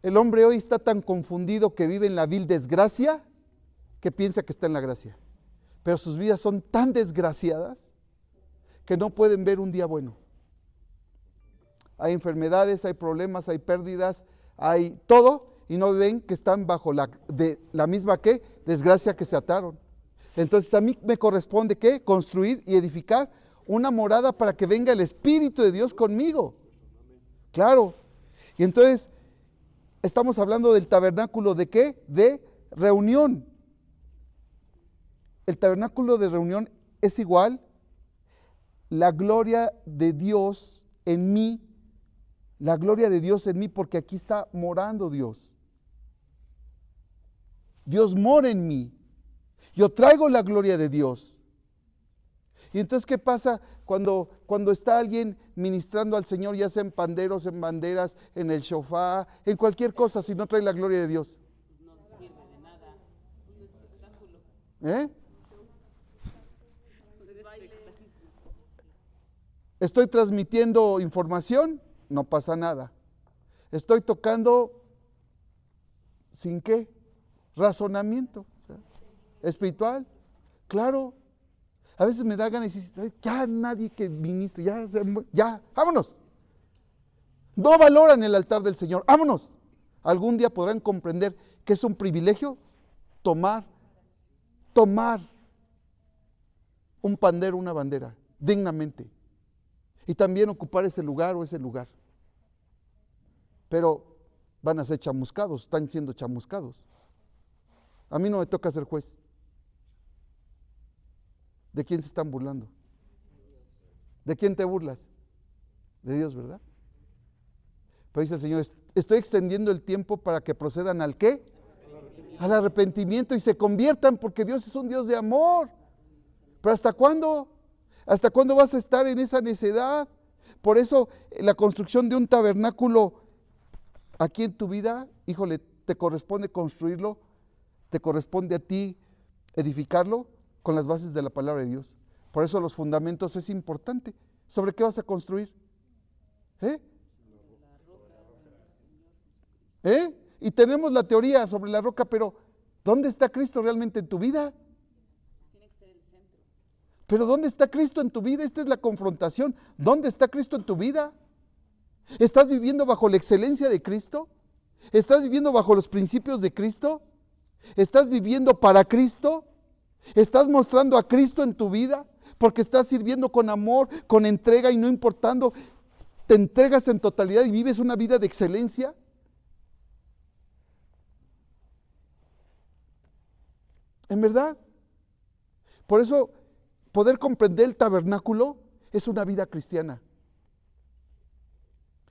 El hombre hoy está tan confundido que vive en la vil desgracia que piensa que está en la gracia. Pero sus vidas son tan desgraciadas que no pueden ver un día bueno. Hay enfermedades, hay problemas, hay pérdidas, hay todo, y no ven que están bajo la misma ¿qué? Desgracia que se ataron. Entonces a mí me corresponde ¿qué? Construir y edificar una morada para que venga el Espíritu de Dios conmigo. Claro. Y entonces estamos hablando del tabernáculo ¿de qué? De reunión. El tabernáculo de reunión es igual la gloria de Dios en mí, la gloria de Dios en mí, porque aquí está morando Dios. Dios mora en mí. Yo traigo la gloria de Dios. Y entonces, ¿qué pasa cuando está alguien ministrando al Señor, ya sea en panderos, en banderas, en el shofá, en cualquier cosa, si no trae la gloria de Dios? No sirve de nada. Un espectáculo. ¿Eh? Es baile. Estoy transmitiendo información, no pasa nada. Estoy tocando, ¿sin qué? Razonamiento. Espiritual, claro. A veces me da ganas de decir, ya nadie que ministre, ya, vámonos. No valoran el altar del Señor, vámonos. Algún día podrán comprender que es un privilegio tomar un pandero, una bandera, dignamente. Y también ocupar ese lugar o ese lugar. Pero van a ser chamuscados, están siendo chamuscados. A mí no me toca ser juez. ¿De quién se están burlando? ¿De quién te burlas? De Dios, ¿verdad? Pero dice el Señor, estoy extendiendo el tiempo para que procedan ¿al qué? Al arrepentimiento y se conviertan, porque Dios es un Dios de amor. ¿Pero hasta cuándo? ¿Hasta cuándo vas a estar en esa necedad? Por eso la construcción de un tabernáculo aquí en tu vida, híjole, te corresponde construirlo, te corresponde a ti edificarlo con las bases de la palabra de Dios. Por eso los fundamentos es importante. ¿Sobre qué vas a construir? Y tenemos la teoría sobre la roca, pero ¿dónde está Cristo realmente en tu vida? Tiene que ser el centro. Pero ¿dónde está Cristo en tu vida? Esta es la confrontación. ¿Dónde está Cristo en tu vida? ¿Estás viviendo bajo la excelencia de Cristo? ¿Estás viviendo bajo los principios de Cristo? ¿Estás viviendo para Cristo? ¿Estás mostrando a Cristo en tu vida? Porque estás sirviendo con amor, con entrega y no importando, te entregas en totalidad y vives una vida de excelencia. ¿En verdad? Por eso, poder comprender el tabernáculo es una vida cristiana.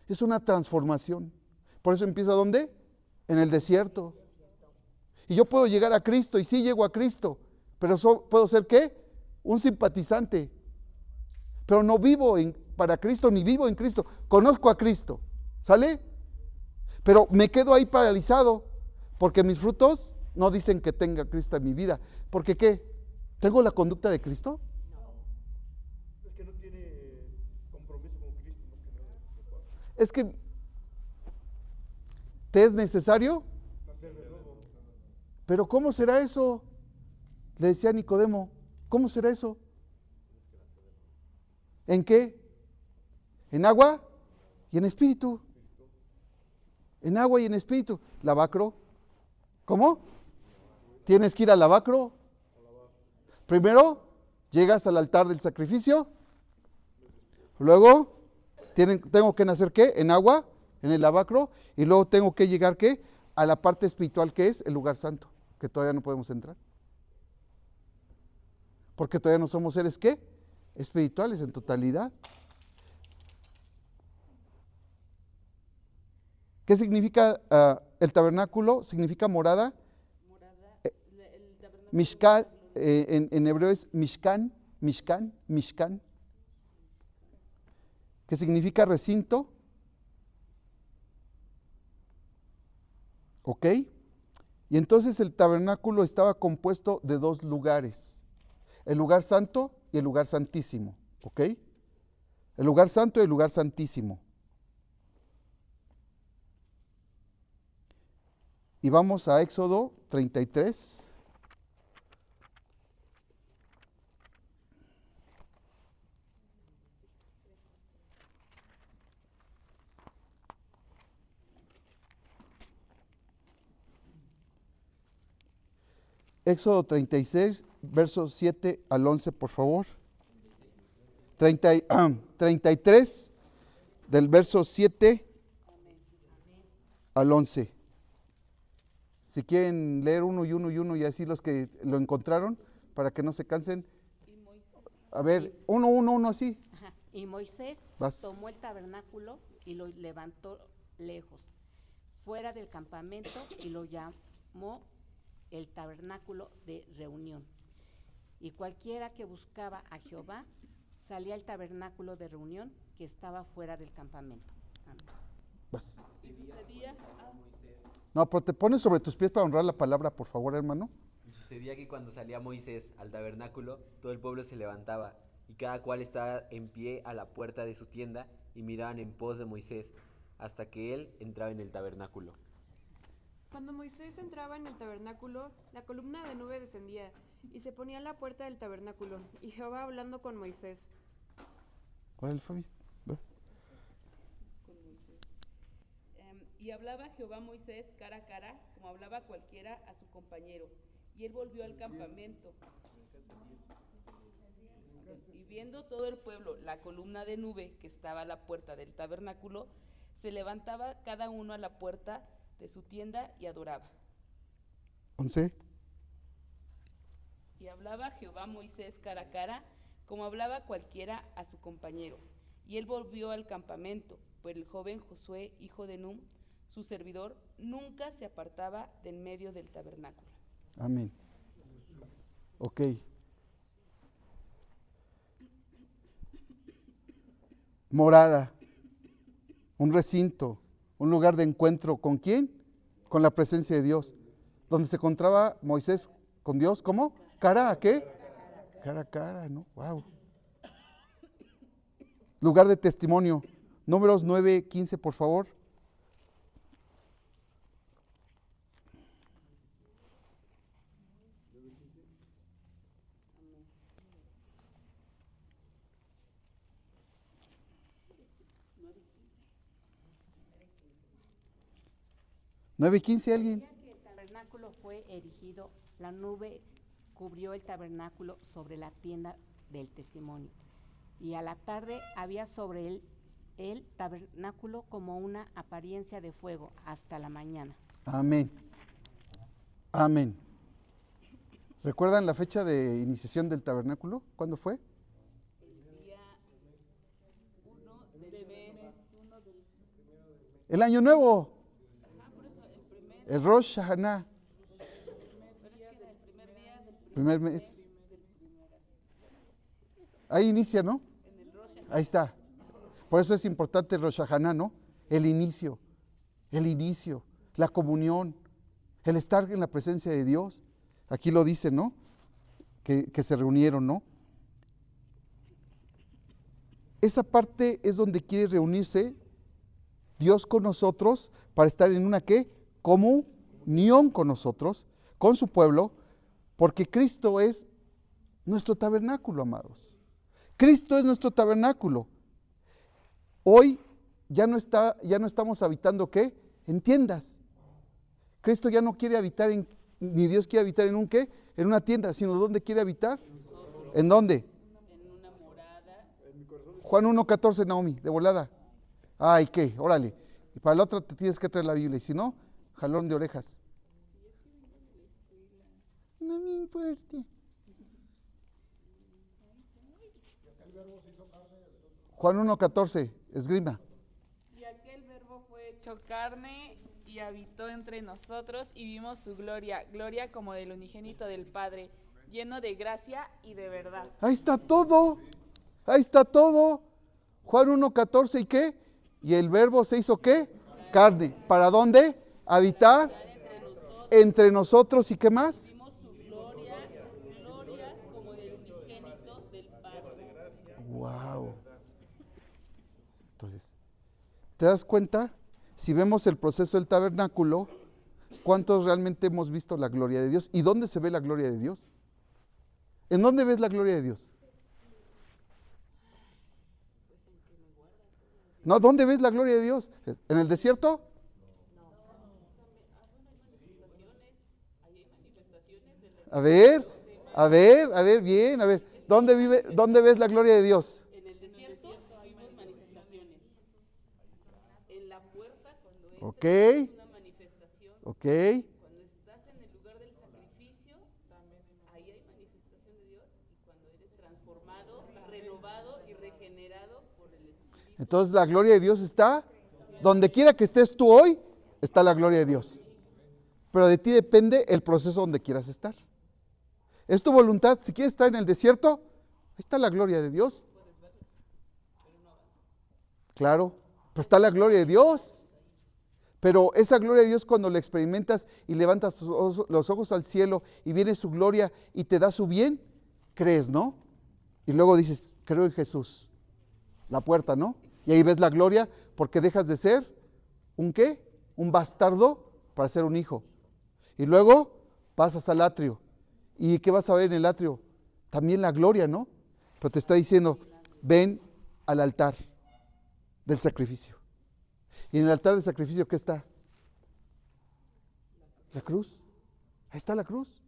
Es una transformación. Por eso empieza ¿dónde? En el desierto. Y yo puedo llegar a Cristo, y sí llego a Cristo, pero puedo ser ¿qué? Un simpatizante. Pero no vivo para Cristo, ni vivo en Cristo. Conozco a Cristo, ¿sale? Pero me quedo ahí paralizado, porque mis frutos no dicen que tenga Cristo en mi vida. ¿Porque qué? ¿Tengo la conducta de Cristo? Es que no tiene compromiso con Cristo, más que nada. Es que ¿te es necesario? Nacer de nuevo. Pero ¿cómo será eso? Le decía a Nicodemo, ¿cómo será eso? ¿En qué? En agua y en espíritu. En agua y en espíritu. Lavacro. ¿Cómo? Tienes que ir al lavacro. Primero llegas al altar del sacrificio. Luego tengo que nacer ¿qué? En agua, en el lavacro. Y luego tengo que llegar ¿qué? A la parte espiritual que es el lugar santo, que todavía no podemos entrar. Porque todavía no somos seres ¿qué? Espirituales en totalidad. ¿Qué significa el tabernáculo? Significa morada. Morada, el tabernáculo. Mishkan, en hebreo es Mishkan, que significa recinto. ¿Ok? Y entonces el tabernáculo estaba compuesto de dos lugares. El lugar santo y el lugar santísimo. ¿Ok? El lugar santo y el lugar santísimo. Y vamos a Éxodo 33. Éxodo 36, versos 7 al 11, por favor. 33, del verso 7 al 11. Si quieren leer uno y uno y uno y así los que lo encontraron, para que no se cansen. A ver, uno así. Y Moisés Vas. tomó el tabernáculo y lo levantó lejos, fuera del campamento, y lo llamó el tabernáculo de reunión. Y cualquiera que buscaba a Jehová salía al tabernáculo de reunión que estaba fuera del campamento. Amén. Vas. Y sucedía, No, pero te pones sobre tus pies para honrar la palabra, por favor, hermano. Y sucedía que cuando salía Moisés al tabernáculo, todo el pueblo se levantaba, y cada cual estaba en pie a la puerta de su tienda, y miraban en pos de Moisés, hasta que él entraba en el tabernáculo. Cuando Moisés entraba en el tabernáculo, la columna de nube descendía y se ponía en la puerta del tabernáculo, y Jehová hablando con Moisés. Órale, Fabi. Vas. y hablaba Jehová a Moisés cara a cara, como hablaba cualquiera a su compañero. Y él volvió al campamento. Y viendo todo el pueblo la columna de nube que estaba a la puerta del tabernáculo, se levantaba cada uno a la puerta de su tienda y adoraba. 11. Y hablaba Jehová a Moisés cara a cara, como hablaba cualquiera a su compañero. Y él volvió al campamento, pues el joven Josué, hijo de Nun, su servidor, nunca se apartaba del medio del tabernáculo. Amén. Ok. Morada, un recinto, un lugar de encuentro. ¿Con quién? Con la presencia de Dios. Donde se encontraba Moisés con Dios, ¿cómo? ¿Cara a qué? Cara a cara, ¿no? Wow. Lugar de testimonio. Números 9:15, por favor. ¿9:15 alguien? El día que el tabernáculo fue erigido, la nube cubrió el tabernáculo sobre la tienda del testimonio. Y a la tarde había sobre el tabernáculo como una apariencia de fuego hasta la mañana. Amén. Amén. ¿Recuerdan la fecha de iniciación del tabernáculo? ¿Cuándo fue? El día 1 del mes. El año nuevo. Ajá, por eso el primer, El Rosh Hashanah. pero es que era el primer día del Primer mes. Ahí inicia, ¿no? en el Rosh Ahí está. Por eso es importante el Rosh Hashanah, ¿no? El inicio, la comunión, el estar en la presencia de Dios. Aquí lo dice, ¿no? Que se reunieron, ¿no? Esa parte es donde quiere reunirse Dios con nosotros para estar en una ¿qué? Comunión con nosotros, con su pueblo, porque Cristo es nuestro tabernáculo, amados. Cristo es nuestro tabernáculo. Hoy ya no estamos habitando ¿qué? En tiendas. Cristo ya no quiere habitar ni Dios quiere habitar en un ¿qué? En una tienda, sino ¿dónde quiere habitar? ¿En dónde? en una morada. Juan 1:14, Naomi, de volada. Ay, ¿qué? Órale. Y para la otra te tienes que traer la Biblia, y si no, jalón de orejas. No me importa. Juan 1:14, esgrima. Y aquel verbo fue hecho carne y habitó entre nosotros y vimos su gloria, gloria como del unigénito del Padre, lleno de gracia y de verdad. Ahí está todo. Ahí está todo. Juan 1:14, ¿y qué? Y el verbo se hizo ¿qué? Carne. ¿Para dónde? Habitar entre nosotros. ¿Y qué más? Vimos su gloria, gloria como del unigénito del Padre. Wow. Entonces, ¿te das cuenta? Si vemos el proceso del tabernáculo, ¿cuántos realmente hemos visto la gloria de Dios? ¿Y dónde se ve la gloria de Dios? ¿En dónde ves la gloria de Dios? No, ¿dónde ves la gloria de Dios? ¿En el desierto? A ver, bien, a ver. ¿Dónde ves la gloria de Dios? En el desierto vimos manifestaciones. En la puerta, cuando entras, Ok. es una manifestación. Ok. Cuando estás en el lugar del sacrificio, ahí hay manifestación de Dios. Y cuando eres transformado, renovado y regenerado, Entonces la gloria de Dios está donde quiera que estés tú hoy, está la gloria de Dios. Pero de ti depende el proceso donde quieras estar. Es tu voluntad. Si quieres estar en el desierto, ahí está la gloria de Dios. Claro, pero está la gloria de Dios. Pero esa gloria de Dios, cuando la experimentas y levantas los ojos al cielo y viene su gloria y te da su bien, crees, ¿no? Y luego dices, creo en Jesús. La puerta, ¿no? Y ahí ves la gloria, porque dejas de ser ¿un qué? Un bastardo para ser un hijo. Y luego pasas al atrio. ¿Y qué vas a ver en el atrio? También la gloria, ¿no? Pero te está diciendo, ven al altar del sacrificio. Y en el altar del sacrificio, ¿qué está? La cruz. Ahí está la cruz.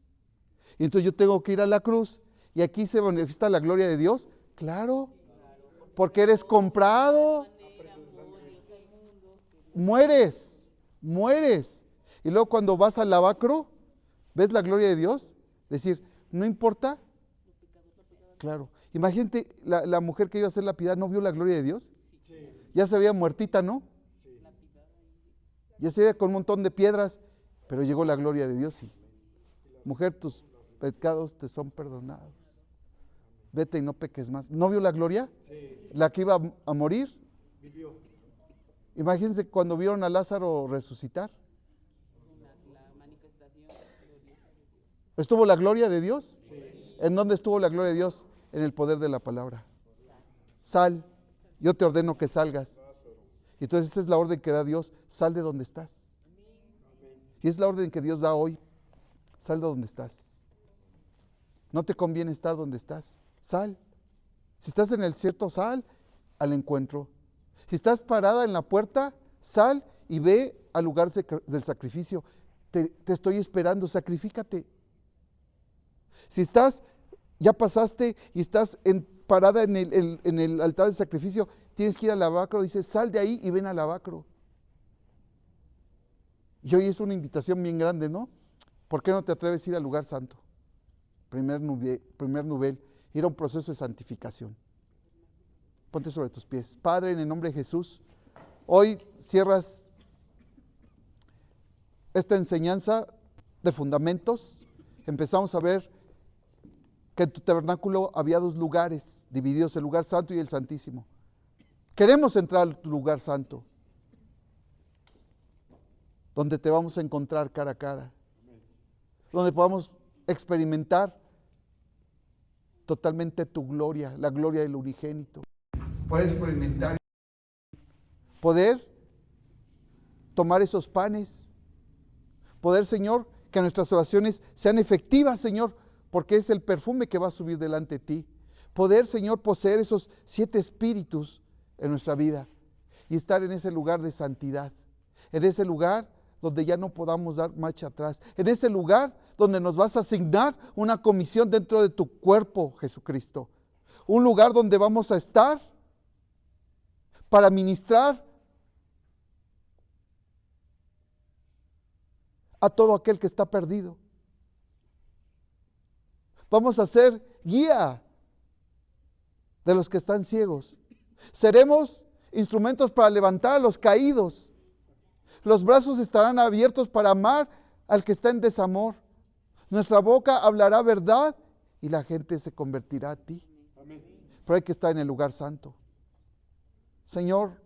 Y entonces yo tengo que ir a la cruz. Y aquí se manifiesta la gloria de Dios. Claro. Porque eres comprado. Mueres. Mueres. Y luego cuando vas al lavacro, ¿ves la gloria de Dios? Decir, no importa. Claro. Imagínate, la mujer que iba a hacer la piedad, ¿no vio la gloria de Dios? Ya se veía muertita, ¿no? Ya se veía con un montón de piedras, pero llegó la gloria de Dios y, mujer, tus pecados te son perdonados. Vete y no peques más. ¿No vio la gloria? La que iba a morir. Imagínense cuando vieron a Lázaro resucitar. ¿Estuvo la gloria de Dios? ¿En dónde estuvo la gloria de Dios? En el poder de la palabra. Sal, yo te ordeno que salgas. Y entonces esa es la orden que da Dios, sal de donde estás. Y es la orden que Dios da hoy, sal de donde estás. No te conviene estar donde estás, sal. Si estás en el desierto, sal al encuentro. Si estás parada en la puerta, sal y ve al lugar del sacrificio. Te estoy esperando, sacrifícate. Si estás, ya pasaste y estás parada en el altar del sacrificio, tienes que ir al lavacro, dice, sal de ahí y ven al lavacro. Y hoy es una invitación bien grande, ¿no? ¿Por qué no te atreves a ir al lugar santo? Primer nivel, ir a un proceso de santificación. Ponte sobre tus pies. Padre, en el nombre de Jesús, hoy cierras esta enseñanza de fundamentos. Empezamos a ver que en tu tabernáculo había dos lugares divididos, el lugar santo y el santísimo. Queremos entrar al lugar santo, donde te vamos a encontrar cara a cara, donde podamos experimentar totalmente tu gloria, la gloria del unigénito. Poder experimentar, poder tomar esos panes, poder, Señor, que nuestras oraciones sean efectivas, Señor, porque es el perfume que va a subir delante de ti. Poder, Señor, poseer esos 7 espíritus en nuestra vida y estar en ese lugar de santidad, en ese lugar donde ya no podamos dar marcha atrás, en ese lugar donde nos vas a asignar una comisión dentro de tu cuerpo, Jesucristo, un lugar donde vamos a estar para ministrar a todo aquel que está perdido. Vamos a ser guía de los que están ciegos. Seremos instrumentos para levantar a los caídos. Los brazos estarán abiertos para amar al que está en desamor. Nuestra boca hablará verdad y la gente se convertirá a ti. Amén. Pero hay que estar en el lugar santo. Señor,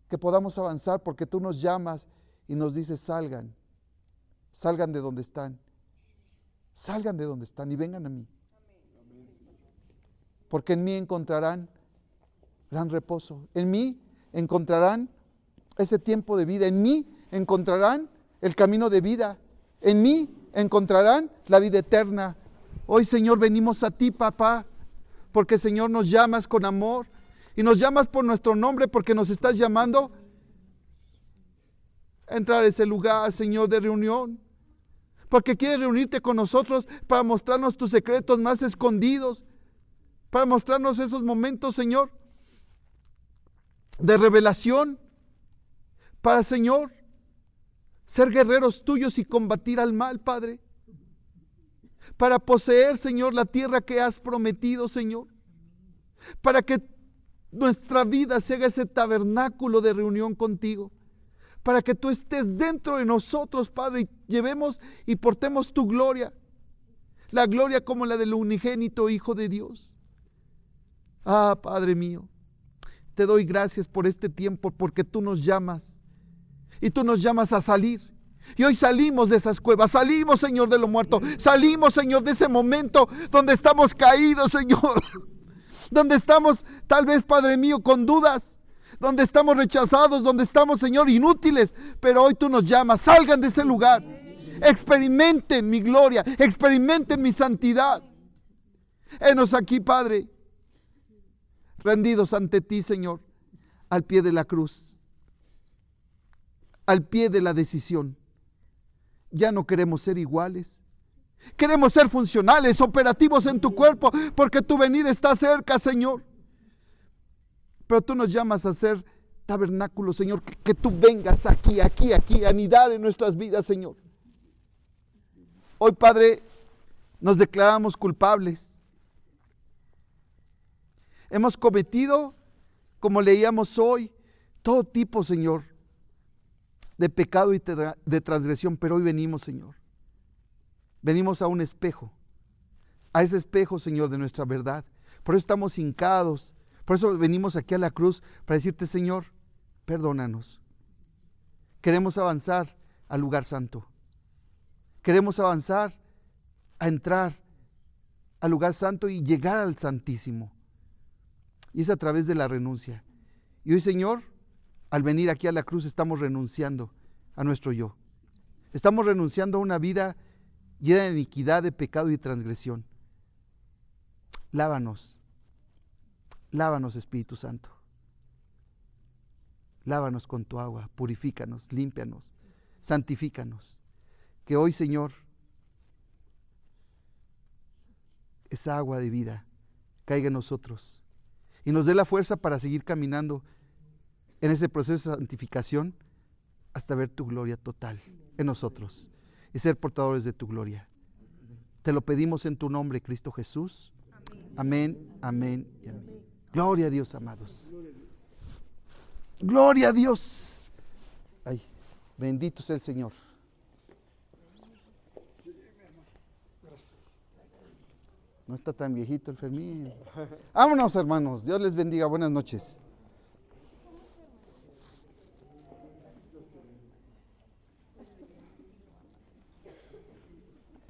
que podamos avanzar porque tú nos llamas y nos dices salgan. Salgan de donde están. Salgan de donde están y vengan a mí. Porque en mí encontrarán gran reposo. En mí encontrarán ese tiempo de vida. En mí encontrarán el camino de vida. En mí encontrarán la vida eterna. Hoy, Señor, venimos a ti, papá, porque, Señor, nos llamas con amor y nos llamas por nuestro nombre porque nos estás llamando a entrar a ese lugar, Señor, de reunión. Porque quieres reunirte con nosotros para mostrarnos tus secretos más escondidos, para mostrarnos esos momentos, Señor, de revelación, para, Señor, ser guerreros tuyos y combatir al mal, Padre, para poseer, Señor, la tierra que has prometido, Señor, para que nuestra vida se haga ese tabernáculo de reunión contigo, para que tú estés dentro de nosotros, Padre, y llevemos y portemos tu gloria, la gloria como la del unigénito Hijo de Dios. Ah, Padre mío, te doy gracias por este tiempo, porque tú nos llamas, y tú nos llamas a salir. Y hoy salimos de esas cuevas, salimos, Señor, de lo muerto, salimos, Señor, de ese momento donde estamos caídos, Señor, donde estamos, tal vez, Padre mío, con dudas, donde estamos rechazados, donde estamos, Señor, inútiles, pero hoy tú nos llamas, salgan de ese lugar, experimenten mi gloria, experimenten mi santidad. Henos aquí, Padre, rendidos ante ti, Señor, al pie de la cruz, al pie de la decisión. Ya no queremos ser iguales. Queremos ser funcionales, operativos en tu cuerpo, porque tu venida está cerca, Señor. Pero tú nos llamas a ser tabernáculo, Señor, que tú vengas aquí, a anidar en nuestras vidas, Señor. Hoy, Padre, nos declaramos culpables. Hemos cometido, como leíamos hoy, todo tipo, Señor, de pecado y de transgresión, pero hoy venimos, Señor. Venimos a un espejo, a ese espejo, Señor, de nuestra verdad. Por eso estamos hincados, por eso venimos aquí a la cruz, para decirte, Señor, perdónanos. Queremos avanzar al lugar santo. Queremos avanzar a entrar al lugar santo y llegar al Santísimo. Y es a través de la renuncia. Y hoy, Señor, al venir aquí a la cruz estamos renunciando a nuestro yo. Estamos renunciando a una vida llena de iniquidad, de pecado y de transgresión. Lávanos, lávanos, Espíritu Santo. Lávanos con tu agua, purifícanos, límpianos, santifícanos. Que hoy, Señor, esa agua de vida caiga en nosotros y nos dé la fuerza para seguir caminando en ese proceso de santificación hasta ver tu gloria total en nosotros y ser portadores de tu gloria. Te lo pedimos en tu nombre, Cristo Jesús. Amén, amén y amén. Gloria a Dios, amados. Gloria a Dios. Ay, bendito sea el Señor. No está tan viejito el Fermín. Vámonos, hermanos. Dios les bendiga. Buenas noches.